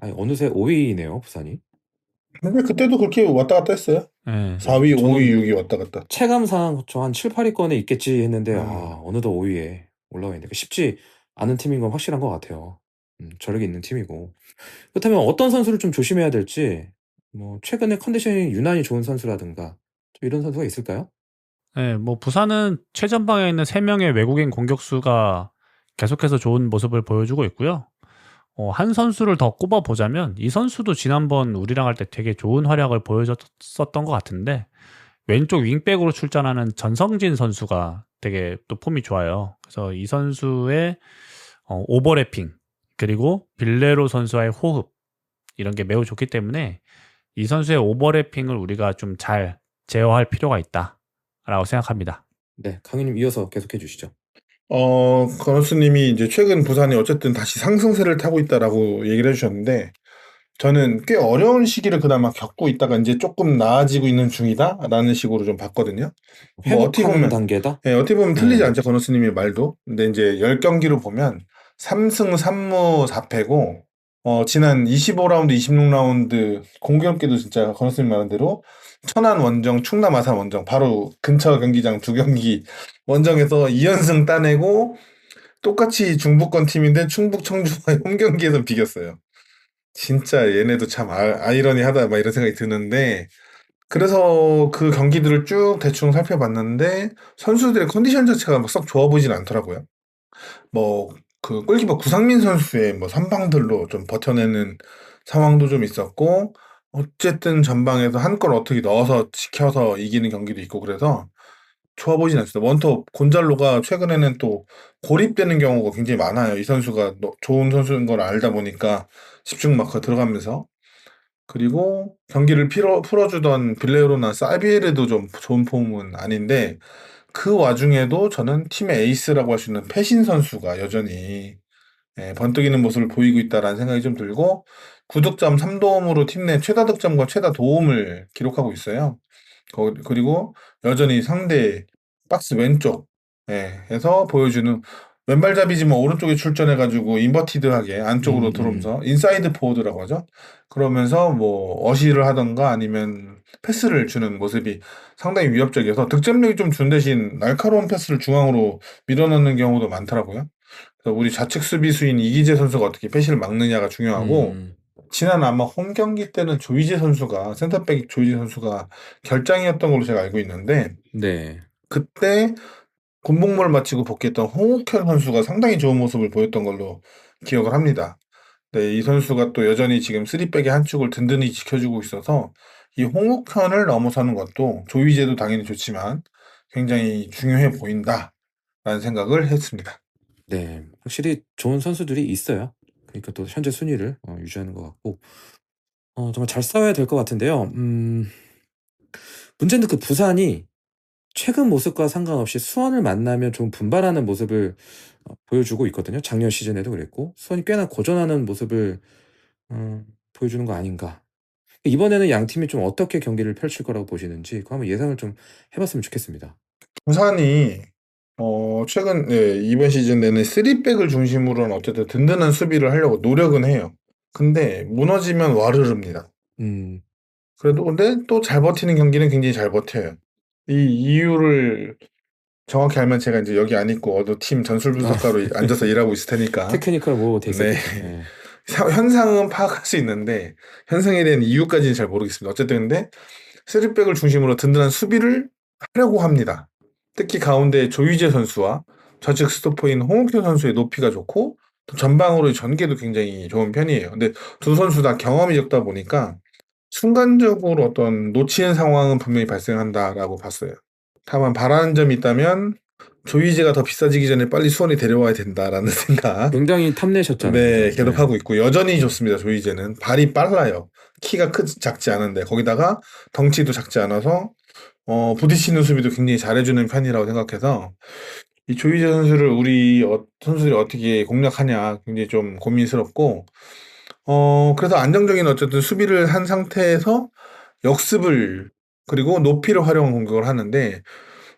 어느새 5위네요, 부산이. 근데 그때도 그렇게 왔다 갔다 했어요. 4위, 5위, 6위 왔다 갔다. 체감상 저 한 7, 8위권에 있겠지 했는데 어느덧 5위에 올라와 있는데 쉽지 않은 팀인 건 확실한 것 같아요. 저력이 있는 팀이고. 그렇다면 어떤 선수를 좀 조심해야 될지, 뭐 최근에 컨디션이 유난히 좋은 선수라든가 좀 이런 선수가 있을까요? 뭐 부산은 최전방에 있는 3명의 외국인 공격수가 계속해서 좋은 모습을 보여주고 있고요. 한 선수를 더 꼽아보자면 이 선수도 지난번 우리랑 할 때 되게 좋은 활약을 보여줬었던 것 같은데, 왼쪽 윙백으로 출전하는 전성진 선수가 되게 또 폼이 좋아요. 그래서 이 선수의 오버래핑, 그리고 빌레로 선수와의 호흡, 이런 게 매우 좋기 때문에 이 선수의 오버래핑을 우리가 좀 잘 제어할 필요가 있다라고 생각합니다. 네, 강희님 이어서 계속해 주시죠. 건우스님이 이제 최근 부산이 어쨌든 다시 상승세를 타고 있다라고 얘기를 해주셨는데, 저는 꽤 어려운 시기를 그나마 겪고 있다가 이제 조금 나아지고 있는 중이다라는 식으로 좀 봤거든요. 회복하는 단계다? 어떻게 보면 틀리지 않죠, 건우스님의 말도. 근데 이제 10경기를 보면 3승 3무 4패고, 지난 25라운드, 26라운드 공교롭게도 진짜 건우스님 말한 대로 천안 원정, 충남 아산 원정, 바로 근처 경기장 2경기 원정에서 2연승 따내고, 똑같이 중부권 팀인데 충북 청주와의 홈경기에서 비겼어요. 진짜 얘네도 참 아이러니하다 막 이런 생각이 드는데, 그래서 그 경기들을 쭉 대충 살펴봤는데 선수들의 컨디션 자체가 썩 좋아 보이진 않더라고요. 뭐 그 골키퍼 구상민 선수의 뭐 선방들로 좀 버텨내는 상황도 좀 있었고, 어쨌든 전방에서 한 골 어떻게 넣어서 지켜서 이기는 경기도 있고 그래서 좋아 보진 않습니다. 원톱 곤잘로가 최근에는 또 고립되는 경우가 굉장히 많아요. 이 선수가 좋은 선수인 걸 알다 보니까 집중 마크가 들어가면서. 그리고 경기를 풀어주던 빌레로나 사비에르도 좀 좋은 폼은 아닌데, 그 와중에도 저는 팀의 에이스라고 할 수 있는 패신 선수가 여전히 번뜩이는 모습을 보이고 있다라는 생각이 좀 들고, 9득점 3도움으로 팀 내 최다 득점과 최다 도움을 기록하고 있어요. 그리고 여전히 상대 박스 왼쪽 에서 보여주는, 왼발잡이지만 오른쪽에 출전해가지고 인버티드하게 안쪽으로 들어오면서 인사이드 포워드라고 하죠. 그러면서 뭐 어시를 하던가 아니면 패스를 주는 모습이 상당히 위협적이어서 득점력이 좀 준 대신 날카로운 패스를 중앙으로 밀어넣는 경우도 많더라고요. 그래서 우리 좌측 수비수인 이기재 선수가 어떻게 패시를 막느냐가 중요하고, 지난 아마 홈 경기 때는 센터백 조이제 선수가 결장이었던 걸로 제가 알고 있는데, 네. 그때 군복무를 마치고 복귀했던 홍욱현 선수가 상당히 좋은 모습을 보였던 걸로 기억을 합니다. 네, 이 선수가 또 여전히 지금 3백의 한 축을 든든히 지켜주고 있어서 이 홍욱현을 넘어서는 것도 조이제도 당연히 좋지만 굉장히 중요해 보인다라는 생각을 했습니다. 네. 확실히 좋은 선수들이 있어요. 그러니까 또 현재 순위를 유지하는 것 같고, 정말 잘 싸워야 될 것 같은데요. 문제는 그 부산이 최근 모습과 상관없이 수원을 만나면 좀 분발하는 모습을 보여주고 있거든요. 작년 시즌에도 그랬고, 수원이 꽤나 고전하는 모습을 보여주는 거 아닌가. 이번에는 양 팀이 좀 어떻게 경기를 펼칠 거라고 보시는지 그거 한번 예상을 좀 해봤으면 좋겠습니다. 부산이 최근 이번 시즌 내내 3백을 중심으로는 어쨌든 든든한 수비를 하려고 노력은 해요. 근데 무너지면 와르릅니다. 음, 그래도 근데 또 잘 버티는 경기는 굉장히 잘 버텨요. 이 이유를 정확히 알면 제가 이제 여기 안 있고 어느 팀 전술 분석가로 앉아서 일하고 있을 테니까 테크니컬 뭐 돼 네. 있었겠죠. 네. 현상은 파악할 수 있는데 현상에 대한 이유까지는 잘 모르겠습니다. 어쨌든 근데 3백을 중심으로 든든한 수비를 하려고 합니다. 특히 가운데 조이제 선수와 좌측 스토퍼인 홍욱현 선수의 높이가 좋고 또 전방으로의 전개도 굉장히 좋은 편이에요. 근데 두 선수 다 경험이 적다 보니까 순간적으로 어떤 놓치는 상황은 분명히 발생한다라고 봤어요. 다만 바라는 점이 있다면 조이제가 더 비싸지기 전에 빨리 수원이 데려와야 된다라는 생각. 굉장히 탐내셨잖아요. 네, 그죠? 계속 하고 있고 여전히 좋습니다. 조이제는 발이 빨라요. 키가 작지 않은데 거기다가 덩치도 작지 않아서 부딪히는 수비도 굉장히 잘해주는 편이라고 생각해서 이 조이제 선수를 우리 선수들이 어떻게 공략하냐 굉장히 좀 고민스럽고, 그래서 안정적인 어쨌든 수비를 한 상태에서 역습을 그리고 높이를 활용한 공격을 하는데,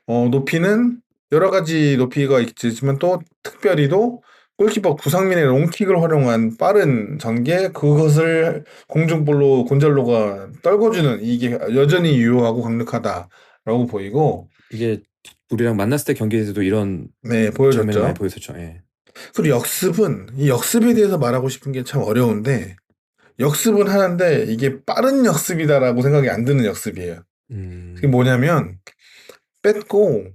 높이는 여러 가지 높이가 있지만 또 특별히도 골키퍼 구상민의 롱킥을 활용한 빠른 전개, 그것을 공중볼로 곤잘로가 떨궈주는, 이게 여전히 유효하고 강력하다라고 보이고, 이게 우리랑 만났을 때 경기에서도 이런 네, 장면이 보여줬죠. 많이 보였었죠. 예. 그리고 이 역습에 대해서 말하고 싶은 게 참 어려운데, 역습은 하는데 이게 빠른 역습이다라고 생각이 안 드는 역습이에요. 그게 뭐냐면 뺏고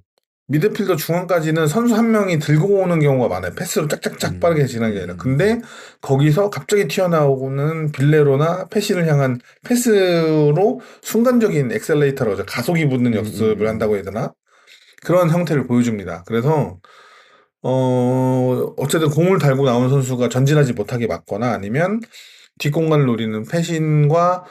미드필더 중앙까지는 선수 한 명이 들고 오는 경우가 많아요. 패스로 짝짝짝 빠르게 진행하는 게 아니라. 근데 거기서 갑자기 튀어나오는 빌레로나 패시를 향한 패스로 순간적인 엑셀레이터라고 하죠. 가속이 붙는 역습을 한다고 해야 되나? 그런 형태를 보여줍니다. 그래서 어쨌든 공을 달고 나오는 선수가 전진하지 못하게 막거나 아니면 뒷공간을 노리는 패신과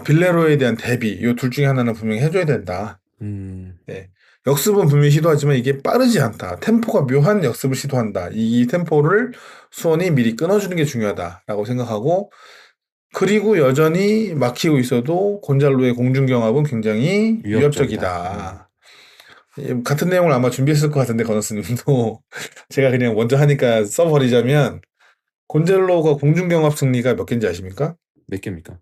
빌레로에 대한 대비, 이 둘 중에 하나는 분명히 해줘야 된다. 네. 역습은 분명히 시도하지만 이게 빠르지 않다. 템포가 묘한 역습을 시도한다. 이 템포를 수원이 미리 끊어주는 게 중요하다라고 생각하고, 그리고 여전히 막히고 있어도 곤잘로의 공중경합은 굉장히 위협적이다. 같은 내용을 아마 준비했을 것 같은데 건너스님도 제가 그냥 먼저 하니까 써버리자면, 곤잘로가 공중경합 승리가 몇 개인지 아십니까? 몇 개입니까?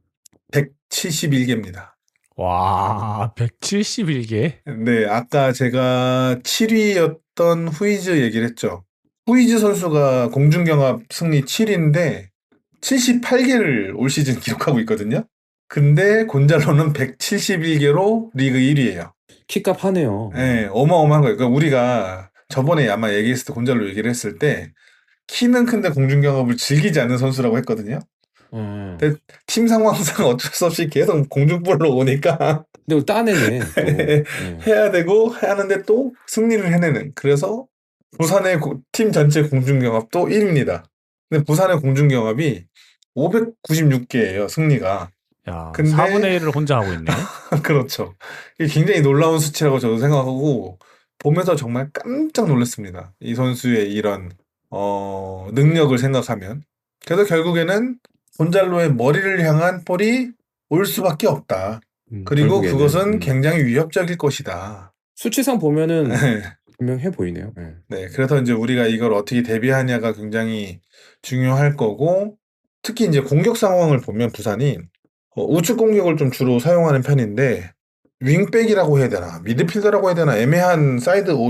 171개입니다. 와, 171개? 네, 아까 제가 7위였던 후이즈 얘기를 했죠. 후이즈 선수가 공중경합 승리 7위인데 78개를 올 시즌 기록하고 있거든요. 근데 곤잘로는 171개로 리그 1위예요. 키값 하네요. 네, 어마어마한 거예요. 그러니까 우리가 저번에 아마 얘기했을 때 곤잘로 얘기를 했을 때 키는 큰데 공중경합을 즐기지 않는 선수라고 했거든요. 근데 팀 상황상 어쩔 수 없이 계속 공중볼로 오니까 근데 그걸 따내네 또. 해야 되고 하는데 또 승리를 해내는. 그래서 부산의 팀 전체 공중경합도 1위입니다. 근데 부산의 공중경합이 596개예요, 승리가. 야, 근데 4분의 1을 혼자 하고 있네. 그렇죠. 이게 굉장히 놀라운 수치라고 저도 생각하고 보면서 정말 깜짝 놀랐습니다. 이 선수의 이런 능력을 생각하면. 그래서 결국에는 곤잘로의 머리를 향한 볼이 올 수밖에 없다. 그리고 결국에는, 그것은 굉장히 위협적일 것이다. 수치상 보면은 네. 분명해 보이네요. 네, 그래서 이제 우리가 이걸 어떻게 대비하냐가 굉장히 중요할 거고, 특히 이제 공격 상황을 보면 부산이 우측 공격을 좀 주로 사용하는 편인데, 윙백이라고 해야 되나, 미드필더라고 해야 되나, 애매한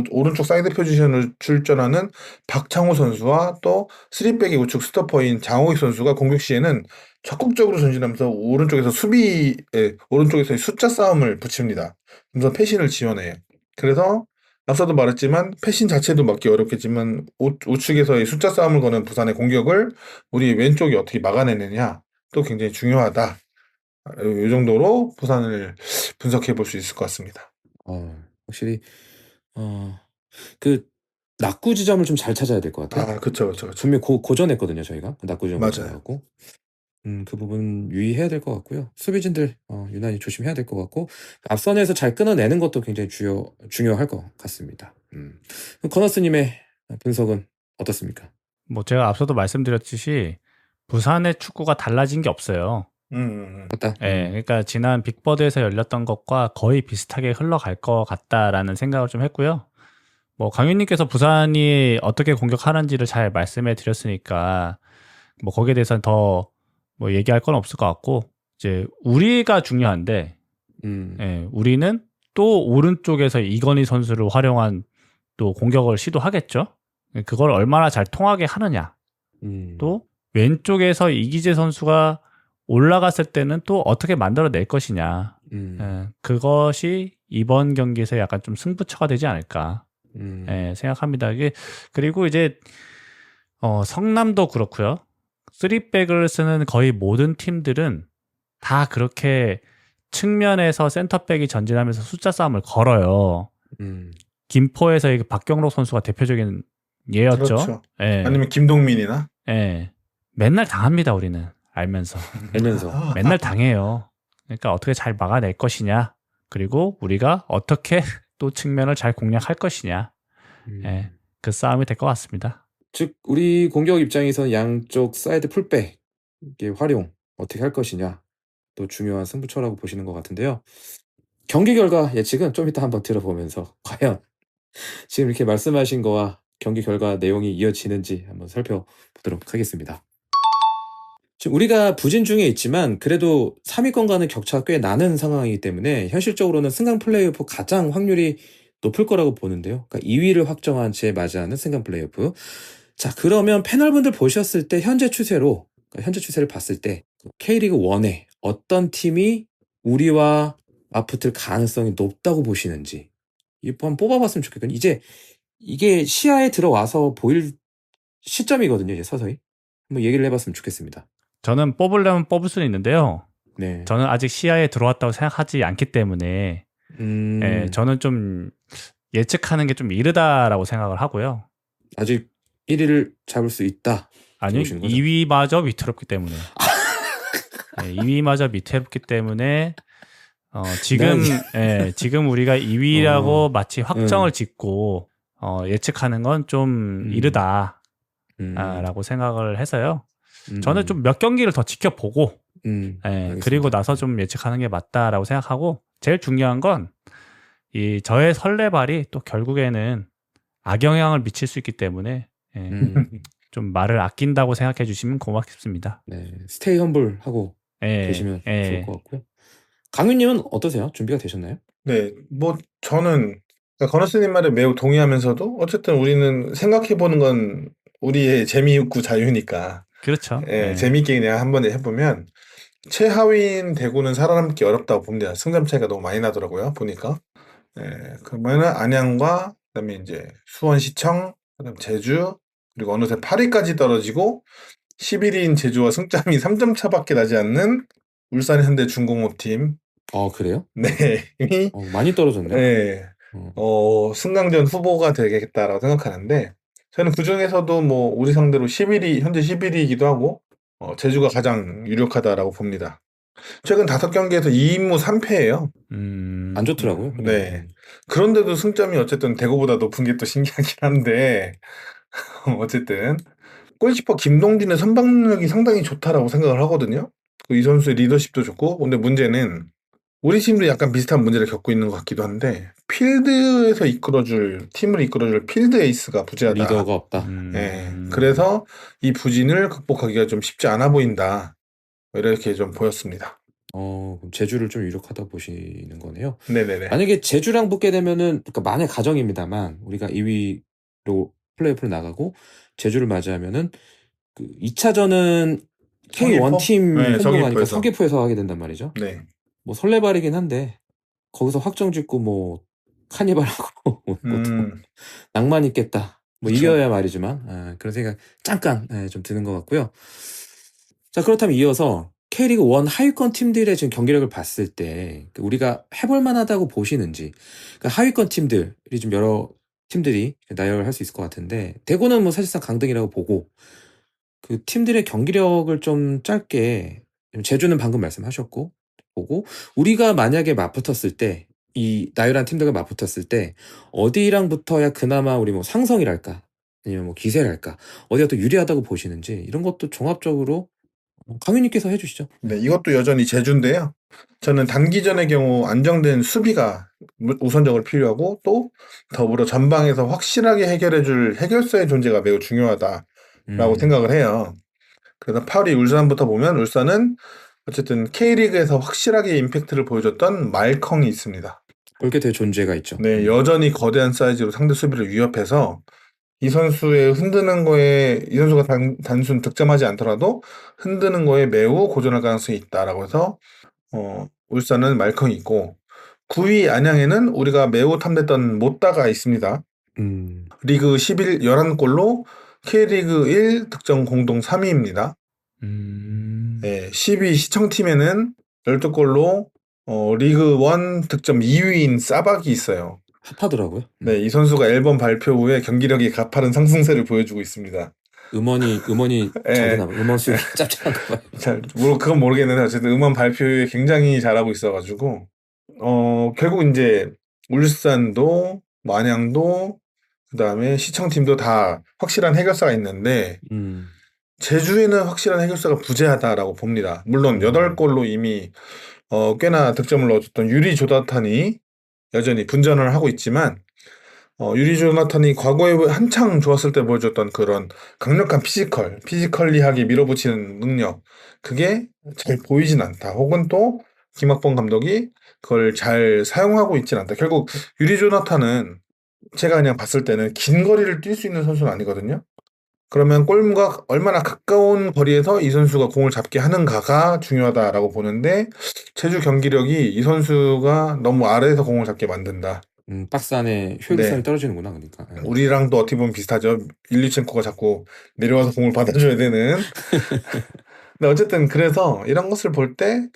오른쪽 사이드 포지션을 출전하는 박창호 선수와 또 3백의 우측 스토퍼인 장호익 선수가 공격 시에는 적극적으로 전진하면서 오른쪽에서 오른쪽에서의 숫자 싸움을 붙입니다. 그래서 패신을 지원해요. 그래서 앞서도 말했지만 패신 자체도 막기 어렵겠지만 우측에서의 숫자 싸움을 거는 부산의 공격을 우리 왼쪽이 어떻게 막아내느냐 또 굉장히 중요하다. 이 정도로 부산을 분석해 볼 수 있을 것 같습니다. 확실히 그 낙구 지점을 좀 잘 찾아야 될 것 같아요. 그쵸. 분명 고전했거든요, 저희가. 낙구 지점을 맞아요. 찾아갖고. 그 부분 유의해야 될 것 같고요. 수비진들 유난히 조심해야 될 것 같고, 앞선에서 잘 끊어내는 것도 굉장히 중요할 것 같습니다. 커너스님의 분석은 어떻습니까? 뭐 제가 앞서도 말씀드렸듯이 부산의 축구가 달라진 게 없어요. 맞다. 예, 그러니까 지난 빅버드에서 열렸던 것과 거의 비슷하게 흘러갈 것 같다라는 생각을 좀 했고요. 뭐 강윤님께서 부산이 어떻게 공격하는지를 잘 말씀해 드렸으니까 뭐 거기에 대해서는 더 뭐 얘기할 건 없을 것 같고, 이제 우리가 중요한데, 예, 우리는 또 오른쪽에서 이건희 선수를 활용한 또 공격을 시도하겠죠. 그걸 얼마나 잘 통하게 하느냐. 또 왼쪽에서 이기재 선수가 올라갔을 때는 또 어떻게 만들어낼 것이냐. 예, 그것이 이번 경기에서 약간 좀 승부처가 되지 않을까 예, 생각합니다. 그리고 이제 성남도 그렇고요. 3백을 쓰는 거의 모든 팀들은 다 그렇게 측면에서 센터백이 전진하면서 숫자 싸움을 걸어요. 김포에서 박경록 선수가 대표적인 예였죠. 그렇죠. 예. 아니면 김동민이나. 예. 맨날 당합니다, 우리는. 알면서. 맨날 당해요. 그러니까 어떻게 잘 막아낼 것이냐. 그리고 우리가 어떻게 또 측면을 잘 공략할 것이냐. 예. 그 싸움이 될 것 같습니다. 즉 우리 공격 입장에서는 양쪽 사이드 풀백의 활용 어떻게 할 것이냐 또 중요한 승부처라고 보시는 것 같은데요. 경기 결과 예측은 좀 이따 한번 들어보면서 과연 지금 이렇게 말씀하신 거와 경기 결과 내용이 이어지는지 한번 살펴보도록 하겠습니다. 지금 우리가 부진 중에 있지만 그래도 3위권과는 격차가 꽤 나는 상황이기 때문에 현실적으로는 승강 플레이오프 가장 확률이 높을 거라고 보는데요. 그러니까 2위를 확정한 채 맞이하는 승강 플레이오프. 자, 그러면 패널분들 보셨을 때 현재 추세를 봤을 때 K리그 1에 어떤 팀이 우리와 맞붙을 가능성이 높다고 보시는지 한번 뽑아봤으면 좋겠거든요. 이제 이게 시야에 들어와서 보일 시점이거든요. 이제 서서히 한번 얘기를 해봤으면 좋겠습니다. 저는 뽑으려면 뽑을 수는 있는데요. 네. 저는 아직 시야에 들어왔다고 생각하지 않기 때문에 예, 저는 좀 예측하는 게 좀 이르다라고 생각을 하고요. 아직 1위를 잡을 수 있다. 아니요, 2위마저 위태롭기 때문에. 네, 2위마저 위태롭기 때문에 지금 우리가 2위라고 마치 확정을 짓고 예측하는 건 좀 이르다라고 생각을 해서요. 저는 좀 몇 경기를 더 지켜보고 그리고 나서 좀 예측하는 게 맞다라고 생각하고, 제일 중요한 건 저의 설레발이 또 결국에는 악영향을 미칠 수 있기 때문에 좀 말을 아낀다고 생각해 주시면 고맙겠습니다. 네, 스테이 험블 하고 계시면 좋을 것 같고요. 강윤님은 어떠세요? 준비가 되셨나요? 네, 뭐 저는 건너스님 말에 매우 동의하면서도 어쨌든 우리는 생각해보는 건 우리의 재미있고 자유니까. 그렇죠. 예, 재미있게 그냥 한번 해보면 최하위인 대구는 살아남기 어렵다고 봅니다. 승점 차이가 너무 많이 나더라고요, 보니까. 예, 그러면은 안양과 그다음에 이제 수원시청, 그다음 제주, 그리고 어느새 8위까지 떨어지고 11위인 제주와 승점이 3점 차밖에 나지 않는 울산 현대중공업팀. 그래요? 네, 이미 많이 떨어졌네. 네, 승강전 후보가 되겠다라고 생각하는데 저는 그중에서도 뭐 우리 상대로 11위, 현재 11위이기도 하고 제주가 가장 유력하다라고 봅니다. 최근 5경기에서 2임무 3패예요. 안 좋더라고요. 네. 그런데도 승점이 어쨌든 대구보다 높은 게 또 신기하긴 한데 어쨌든 골키퍼 김동준의 선방 능력이 상당히 좋다라고 생각을 하거든요. 이 선수의 리더십도 좋고, 근데 문제는 우리 팀도 약간 비슷한 문제를 겪고 있는 것 같기도 한데 필드에서 팀을 이끌어줄 필드 에이스가 부재하다. 리더가 없다. 네. 그래서 이 부진을 극복하기가 좀 쉽지 않아 보인다. 이렇게 좀 보였습니다. 그럼 제주를 좀 유력하다 보시는 거네요. 네네네. 만약에 제주랑 붙게 되면은, 그러니까 만약 가정입니다만, 우리가 2위로 플레이오프를 나가고, 제주를 맞이하면은, 그 2차전은 K1 팀 네, 혼동하니까 서귀포에서. 서귀포에서 하게 된단 말이죠. 네. 뭐 설레발이긴 한데, 거기서 확정 짓고 뭐, 카니발하고, 또 낭만 있겠다. 뭐 그쵸. 이겨야 말이지만, 그런 생각 잠깐 좀 드는 것 같고요. 자, 그렇다면 이어서 K리그 1 하위권 팀들의 지금 경기력을 봤을 때 우리가 해볼 만하다고 보시는지, 그러니까 하위권 팀들이 좀 여러 팀들이 나열할 수 있을 것 같은데, 대구는 뭐 사실상 강등이라고 보고, 그 팀들의 경기력을 좀 짧게, 제주는 방금 말씀하셨고 보고, 우리가 만약에 맞붙었을 때, 이 나열한 팀들과 맞붙었을 때 어디랑 붙어야 그나마 우리 뭐 상성이랄까, 아니면 뭐 기세랄까, 어디가 또 유리하다고 보시는지, 이런 것도 종합적으로 강윤님께서 해주시죠. 네, 이것도 여전히 제주인데요. 저는 단기전의 경우 안정된 수비가 우선적으로 필요하고 또 더불어 전방에서 확실하게 해결해줄 해결사의 존재가 매우 중요하다라고 생각을 해요. 그래서 8위 울산부터 보면 울산은 어쨌든 K리그에서 확실하게 임팩트를 보여줬던 말컹이 있습니다. 그렇게 될 존재가 있죠. 네, 여전히 거대한 사이즈로 상대 수비를 위협해서 이 선수의 흔드는 거에 이 선수가 단순 득점하지 않더라도 흔드는 거에 매우 고전할 가능성이 있다라고 해서 울산은 말컹이 있고 9위 안양에는 우리가 매우 탐냈던 못다가 있습니다. 리그 11골로 K리그 1 득점 공동 3위입니다. 네, 10위 시청팀에는 12골로 리그 1 득점 2위인 싸박이 있어요. 핫하더라고요. 네, 이 선수가 앨범 발표 후에 경기력이 가파른 상승세를 보여주고 있습니다. 음원이 네. 잘 되나 봐요. 음원 수익 짭짤한가 봐요. 그건 모르겠는데 어쨌든 음원 발표 후에 굉장히 잘하고 있어가지고 결국 이제 울산도 안양도 그다음에 시청팀도 다 확실한 해결사가 있는데 제주에는 확실한 해결사가 부재하다라고 봅니다. 물론 8골로 이미 꽤나 득점을 넣어줬던 유리 조나탄이 여전히 분전을 하고 있지만 유리 조나탄이 과거에 한창 좋았을 때 보여줬던 그런 강력한 피지컬리하게 밀어붙이는 능력, 그게 잘 보이진 않다. 혹은 또 김학범 감독이 그걸 잘 사용하고 있진 않다. 결국 유리 조나탄은 제가 그냥 봤을 때는 긴 거리를 뛸 수 있는 선수는 아니거든요. 그러면 골문과 얼마나 가까운 거리에서 이 선수가 공을 잡게 하는가가 중요하다라고 보는데 제주 경기력이 이 선수가 너무 아래에서 공을 잡게 만든다. 박스 안에 효율성이 떨어지는구나, 그러니까. 우리랑도 어떻게 보면 비슷하죠. 일리첸코가 자꾸 내려와서 공을 받아줘야 되는. 근데 어쨌든 그래서 이런 것을 볼 때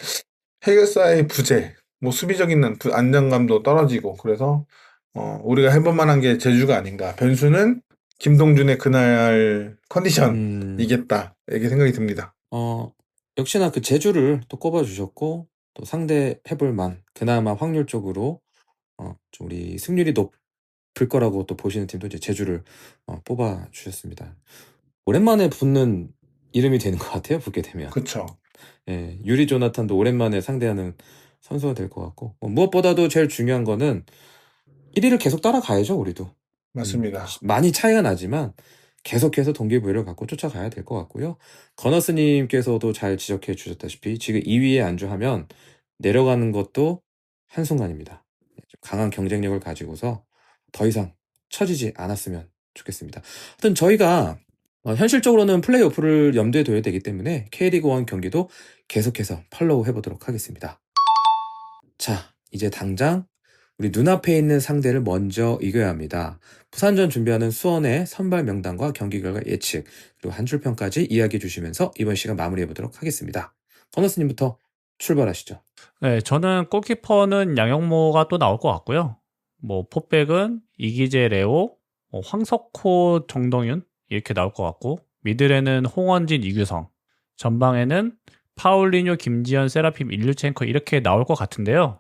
해결사의 부재, 뭐 수비적인 안정감도 떨어지고 그래서 우리가 해볼 만한 게 제주가 아닌가. 변수는 김동준의 그날 컨디션이겠다. 이렇게 생각이 듭니다. 역시나 그 제주를 또 꼽아주셨고, 또 상대 해볼만, 그나마 확률적으로 좀 우리 승률이 높을 거라고 또 보시는 팀도 이제 제주를 뽑아주셨습니다. 오랜만에 붙는 이름이 되는 것 같아요, 붙게 되면. 그렇죠. 예, 유리 조나탄도 오랜만에 상대하는 선수가 될 것 같고, 무엇보다도 제일 중요한 거는 1위를 계속 따라가야죠, 우리도. 맞습니다. 많이 차이가 나지만 계속해서 동기부여를 갖고 쫓아가야 될 것 같고요. 건어스님께서도 잘 지적해 주셨다시피 지금 2위에 안주하면 내려가는 것도 한순간입니다. 강한 경쟁력을 가지고서 더 이상 처지지 않았으면 좋겠습니다. 하여튼 저희가 현실적으로는 플레이오프를 염두에 둬야 되기 때문에 K리그 1 경기도 계속해서 팔로우 해보도록 하겠습니다. 자, 이제 당장 우리 눈앞에 있는 상대를 먼저 이겨야 합니다. 부산전 준비하는 수원의 선발 명단과 경기 결과 예측, 그리고 한 줄 평까지 이야기해 주시면서 이번 시간 마무리해 보도록 하겠습니다. 건너스님부터 출발하시죠. 네, 저는 골키퍼는 양영모가 또 나올 것 같고요. 뭐 포백은 이기재, 레오, 황석호, 정동윤 이렇게 나올 것 같고, 미들에는 홍원진, 이규성, 전방에는 파울리뇨, 김지현, 세라핌, 일류첸코 이렇게 나올 것 같은데요.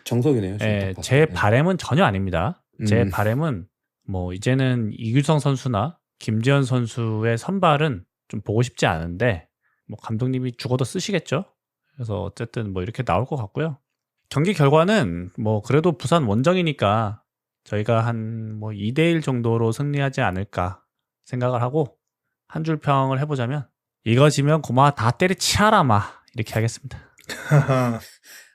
정석이네요. 예, 제 바램은 전혀 아닙니다. 제 음. 바램은 뭐 이제는 이규성 선수나 김지현 선수의 선발은 좀 보고 싶지 않은데, 뭐 감독님이 죽어도 쓰시겠죠. 그래서 어쨌든 뭐 이렇게 나올 것 같고요. 경기 결과는 뭐 그래도 부산 원정이니까 저희가 한 뭐 2대1 정도로 승리하지 않을까 생각을 하고, 한 줄 평을 해보자면 이거 지면 고마 다 때려치아라 마 이렇게 하겠습니다.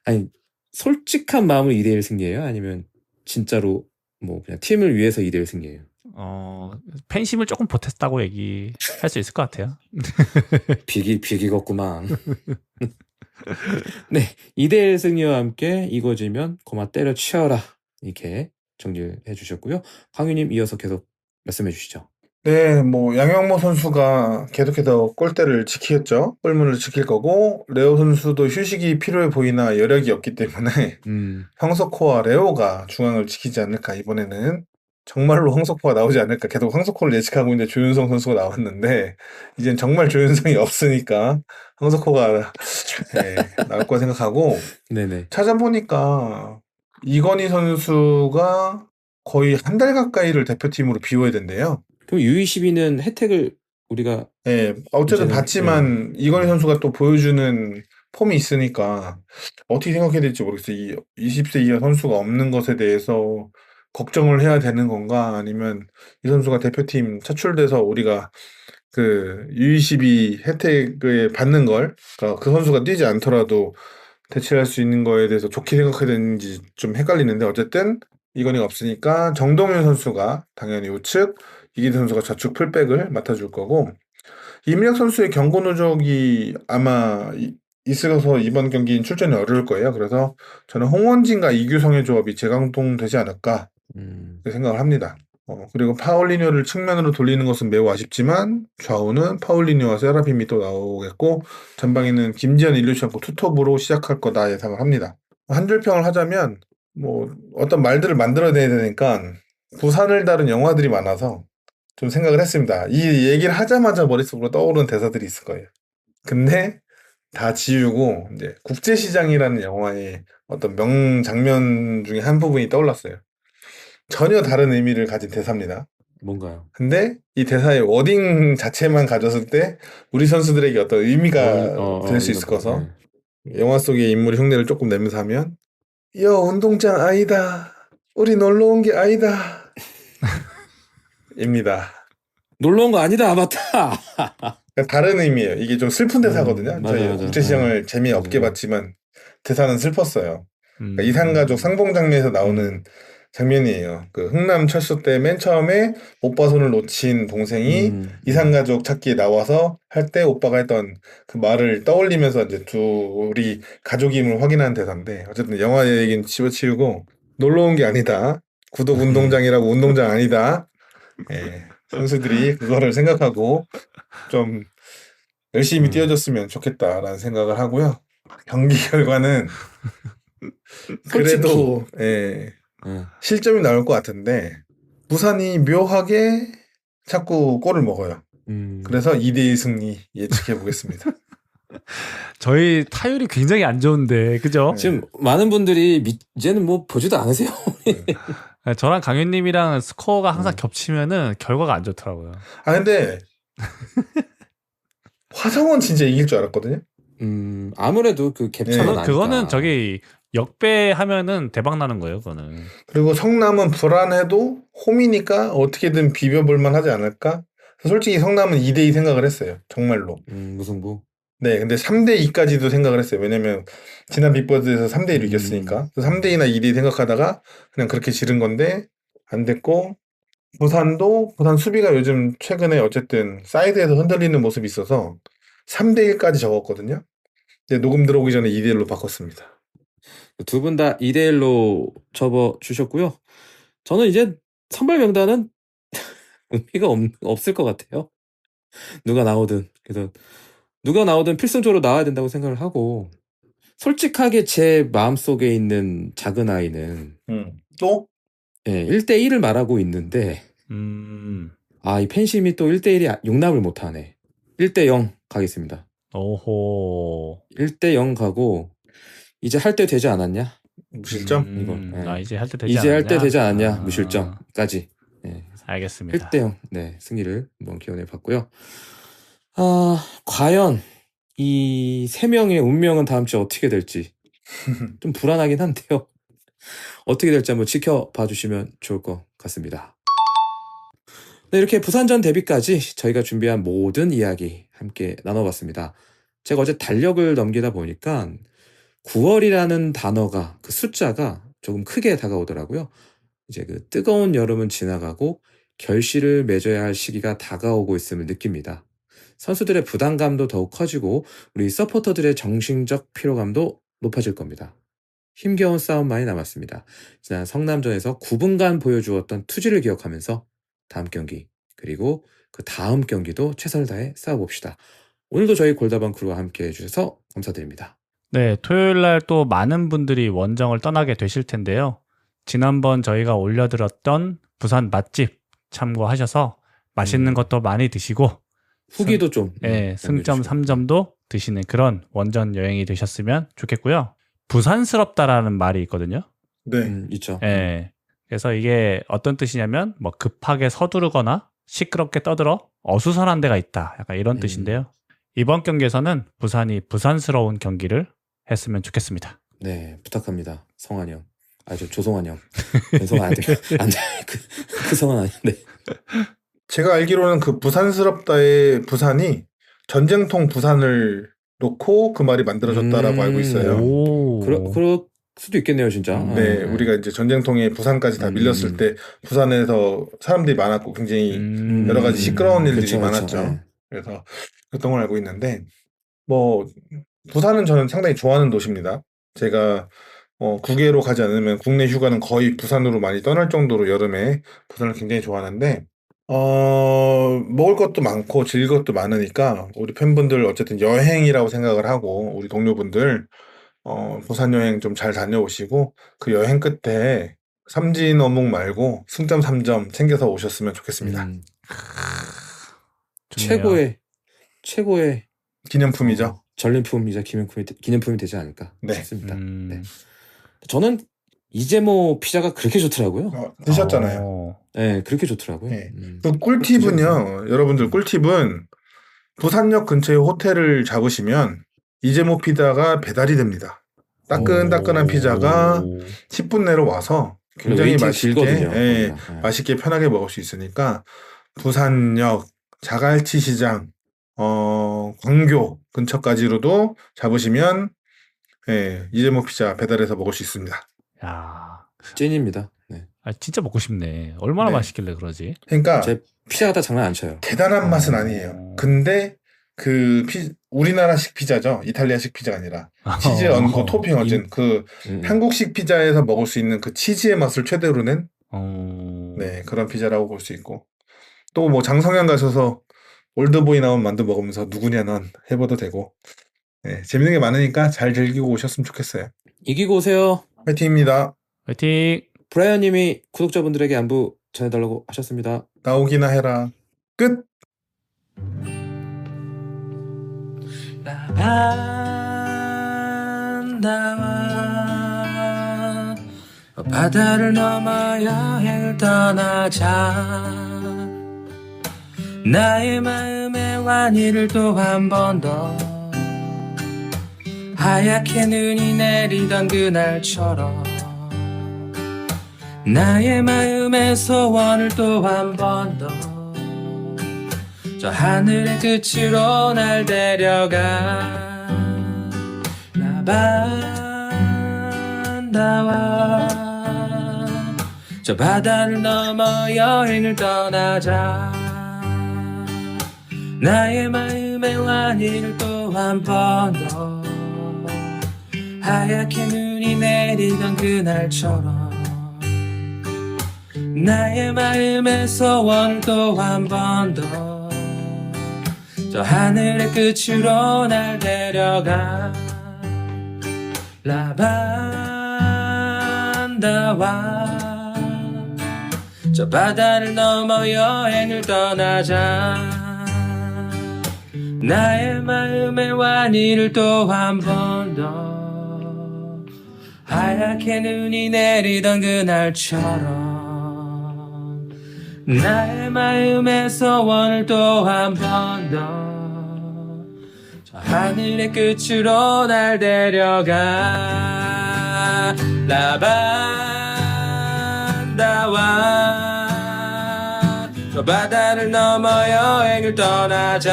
아니, 솔직한 마음으로 2대1 승리예요? 아니면 진짜로 뭐 그냥 팀을 위해서 2대1 승리예요? 팬심을 조금 보탰다고 얘기할 수 있을 것 같아요. 비기겠구만. 네, 2대1 승리와 함께 이거 지면 고마 때려치워라 이렇게 정리를 해주셨고요. 황유님 이어서 계속 말씀해 주시죠. 네, 뭐 양영모 선수가 계속해서 골대를 지키겠죠. 골문을 지킬 거고, 레오 선수도 휴식이 필요해 보이나 여력이 없기 때문에 황석호와 레오가 중앙을 지키지 않을까. 이번에는 정말로 황석호가 나오지 않을까. 계속 황석호를 예측하고 있는데 조윤성 선수가 나왔는데 이젠 정말 조윤성이 없으니까 황석호가 나올 거라 생각하고, 네네. 찾아보니까 이건희 선수가 거의 한 달 가까이를 대표팀으로 비워야 된대요. 그럼 U22는 혜택을 우리가 어쨌든 이제는, 봤지만 이건희 선수가 또 보여주는 폼이 있으니까 어떻게 생각해야 될지 모르겠어요. 이 20세 이하 선수가 없는 것에 대해서 걱정을 해야 되는 건가, 아니면 이 선수가 대표팀 차출돼서 우리가 그 U22 혜택을 받는 걸, 그러니까 그 선수가 뛰지 않더라도 대체할 수 있는 거에 대해서 좋게 생각해야 되는지 좀 헷갈리는데, 어쨌든 이건희가 없으니까 정동윤 선수가 당연히 우측, 이기대 선수가 좌측 풀백을 맡아줄 거고, 이민혁 선수의 경고 누적이 아마 있어서 이번 경기는 출전이 어려울 거예요. 그래서 저는 홍원진과 이규성의 조합이 재강동되지 않을까 생각을 합니다. 그리고 파울리뉴를 측면으로 돌리는 것은 매우 아쉽지만 좌우는 파울리뉴와 세라핌이 또 나오겠고, 전방에는 김지현, 일류첸코 투톱으로 시작할 거다 예상을 합니다. 한 줄 평을 하자면 뭐 어떤 말들을 만들어내야 되니까 부산을 다룬 영화들이 많아서 좀 생각을 했습니다. 이 얘기를 하자마자 머릿속으로 떠오르는 대사들이 있을 거예요. 근데 다 지우고 이제 국제시장이라는 영화의 어떤 명장면 중에 한 부분이 떠올랐어요. 전혀 다른 의미를 가진 대사입니다. 뭔가요? 근데 이 대사의 워딩 자체만 가졌을 때 우리 선수들에게 어떤 의미가 될 수 있을 거서 영화 속의 인물의 흉내를 조금 내면서 하면, 운동장 아니다. 우리 놀러 온 게 아니다. 입니다. 놀러 온 거 아니다. 맞다. 그러니까 다른 의미예요. 이게 좀 슬픈 대사거든요. 맞아요, 저희 맞아요. 국제시장을 재미없게 맞아요. 봤지만 대사는 슬펐어요. 그러니까 이산가족 상봉 장면에서 나오는 장면이에요. 그 흥남 철수 때 맨 처음에 오빠 손을 놓친 동생이 이산가족 찾기에 나와서 할 때 오빠가 했던 그 말을 떠올리면서 이제 둘이 가족임을 확인하는 대사인데, 어쨌든 영화 얘기는 집어치우고 놀러 온 게 아니다. 구독 운동장이라고 운동장 아니다. 선수들이 그거를 생각하고 좀 열심히 뛰어줬으면 좋겠다라는 생각을 하고요. 경기 결과는 그래도 실점이 나올 것 같은데 부산이 묘하게 자꾸 골을 먹어요. 그래서 2대2 승리 예측해 보겠습니다. 저희 타율이 굉장히 안 좋은데, 그죠? 지금 많은 분들이 이제는 뭐 보지도 않으세요. 저랑 강윤님이랑 스코어가 항상 겹치면은 결과가 안 좋더라고요. 근데 화성은 진짜 이길 줄 알았거든요. 아무래도 그 갭차는 아니까. 그거는 저기 역배하면은 대박 나는 거예요, 그거는. 그리고 성남은 불안해도 홈이니까 어떻게든 비벼볼만 하지 않을까? 솔직히 성남은 2대2 생각을 했어요. 정말로. 무승부. 네, 근데 3대2까지도 생각을 했어요. 왜냐면 지난 빅버드에서 3대2로 이겼으니까. 3대2나 2대2 생각하다가 그냥 그렇게 지른 건데 안 됐고, 부산도 부산 수비가 요즘 최근에 어쨌든 사이드에서 흔들리는 모습이 있어서 3대1까지 적었거든요. 근데 녹음 들어오기 전에 2대1로 바꿨습니다. 두 분 다 2대1로 접어주셨고요. 저는 이제 선발 명단은 의미가 없을 것 같아요. 누가 나오든. 그래서 누가 나오든 필승적으로 나와야 된다고 생각을 하고, 솔직하게 제 마음속에 있는 작은 아이는 또? 1대1을 말하고 있는데 이 팬심이 또 1대1이 용납을 못하네. 1대0 가겠습니다. 오호. 1대0 가고 이제 할 때 되지 않았냐? 무실점? 이거. 이제 할 때 되지 이제 않았냐? 할 때 되지 않았냐? 무실점까지. 알겠습니다. 1대0 승리를 한번 기원해 봤고요. 과연 이 3명의 운명은 다음 주에 어떻게 될지 좀 불안하긴 한데요. 어떻게 될지 한번 지켜봐 주시면 좋을 것 같습니다. 네, 이렇게 부산전 데뷔까지 저희가 준비한 모든 이야기 함께 나눠봤습니다. 제가 어제 달력을 넘기다 보니까 9월이라는 단어가, 그 숫자가 조금 크게 다가오더라고요. 이제 그 뜨거운 여름은 지나가고 결실을 맺어야 할 시기가 다가오고 있음을 느낍니다. 선수들의 부담감도 더욱 커지고 우리 서포터들의 정신적 피로감도 높아질 겁니다. 힘겨운 싸움만이 남았습니다. 지난 성남전에서 9분간 보여주었던 투지를 기억하면서 다음 경기 그리고 그 다음 경기도 최선을 다해 싸워봅시다. 오늘도 저희 골다방 크루와 함께 해주셔서 감사드립니다. 네, 토요일 날 또 많은 분들이 원정을 떠나게 되실 텐데요. 지난번 저희가 올려드렸던 부산 맛집 참고하셔서 맛있는 것도 많이 드시고 후기도 좀 승점 3점도 드시는 그런 원전 여행이 되셨으면 좋겠고요. 부산스럽다라는 말이 있거든요. 네. 있죠. 그래서 이게 어떤 뜻이냐면 뭐 급하게 서두르거나 시끄럽게 떠들어 어수선한 데가 있다. 약간 이런 뜻인데요. 이번 경기에서는 부산이 부산스러운 경기를 했으면 좋겠습니다. 네, 부탁합니다. 성환이 형. 저 조성환 형. 성환 안 돼. 안 돼. 그 성환 아닌데. 제가 알기로는 그 부산스럽다의 부산이 전쟁통 부산을 놓고 그 말이 만들어졌다라고 알고 있어요. 그럴 수도 있겠네요, 진짜. 네, 우리가 이제 전쟁통에 부산까지 다 밀렸을 때 부산에서 사람들이 많았고 굉장히 여러 가지 시끄러운 일들이 많았죠. 그래서 그랬던 걸 알고 있는데 뭐 부산은 저는 상당히 좋아하는 도시입니다. 제가 국외로 가지 않으면 국내 휴가는 거의 부산으로 많이 떠날 정도로 여름에 부산을 굉장히 좋아하는데 먹을 것도 많고 즐길 것도 많으니까 우리 팬분들 어쨌든 여행이라고 생각을 하고 우리 동료분들 부산 여행 좀 잘 다녀오시고 그 여행 끝에 삼진 어묵 말고 승점 3점 챙겨서 오셨으면 좋겠습니다. 최고의 기념품이죠. 전리품이자 기념품이 되지 않을까 싶습니다. 네. 저는 이재모 피자가 그렇게 좋더라고요. 드셨잖아요. 네, 그렇게 좋더라고요. 네. 그 꿀팁은요, 여러분들 꿀팁은 부산역 근처에 호텔을 잡으시면 이재모 피자가 배달이 됩니다. 따끈따끈한 피자가 10분 내로 와서 굉장히 맛있게 편하게 먹을 수 있으니까 부산역, 자갈치 시장, 광교 근처까지로도 잡으시면 이재모 피자 배달해서 먹을 수 있습니다. 야, 찐입니다. 네. 진짜 먹고 싶네. 얼마나 맛있길래 그러지? 그러니까 제 피자가 다 장난 안 쳐요. 대단한 맛은 아니에요. 근데 우리나라식 피자죠. 이탈리아식 피자가 아니라 치즈 얹고 토핑 얹은 한국식 피자에서 먹을 수 있는 그 치즈의 맛을 최대로 낸 그런 피자라고 볼 수 있고 또 뭐 장성현 가셔서 올드보이 나온 만두 먹으면서 누구냐 넌 해봐도 되고 재밌는 게 많으니까 잘 즐기고 오셨으면 좋겠어요. 이기고 오세요. 화이팅입니다. 화이팅. 브라이언 님이 구독자분들에게 안부 전해달라고 하셨습니다. 나오기나 해라. 끝. 바다를 넘어 여행을 떠나자. 나의 마음의 완이를 또 한 번 더 하얗게 눈이 내리던 그날처럼 나의 마음의 소원을 또 한 번 더 저 하늘의 끝으로 날 데려가 나반다와 저 바다를 넘어 여행을 떠나자 나의 마음의 완이를 또 한 번 더 하얗게 눈이 눈이 내리던 그날처럼 나의 마음의 소원을 또 한 번 더 저 하늘의 끝으로 날 데려가 라반다와 저 바다를 넘어 여행을 떠나자 나의 마음의 완이를 또 한 번 더 하얗게 눈이 내리던 그날처럼 나의 마음의 소원을 또 한 번 더 저 하늘의 끝으로 날 데려가 라반다와 저 바다를 넘어 여행을 떠나자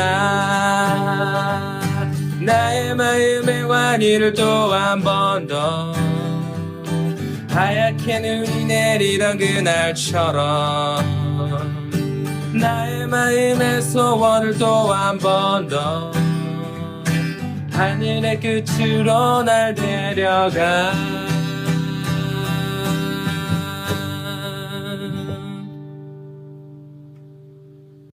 나의 마음의 완이를 또 한 번 더 하얗게 눈이 내리던 그날처럼 나의 마음의 소원을 또 한 번 더 하늘의 끝으로 날 데려가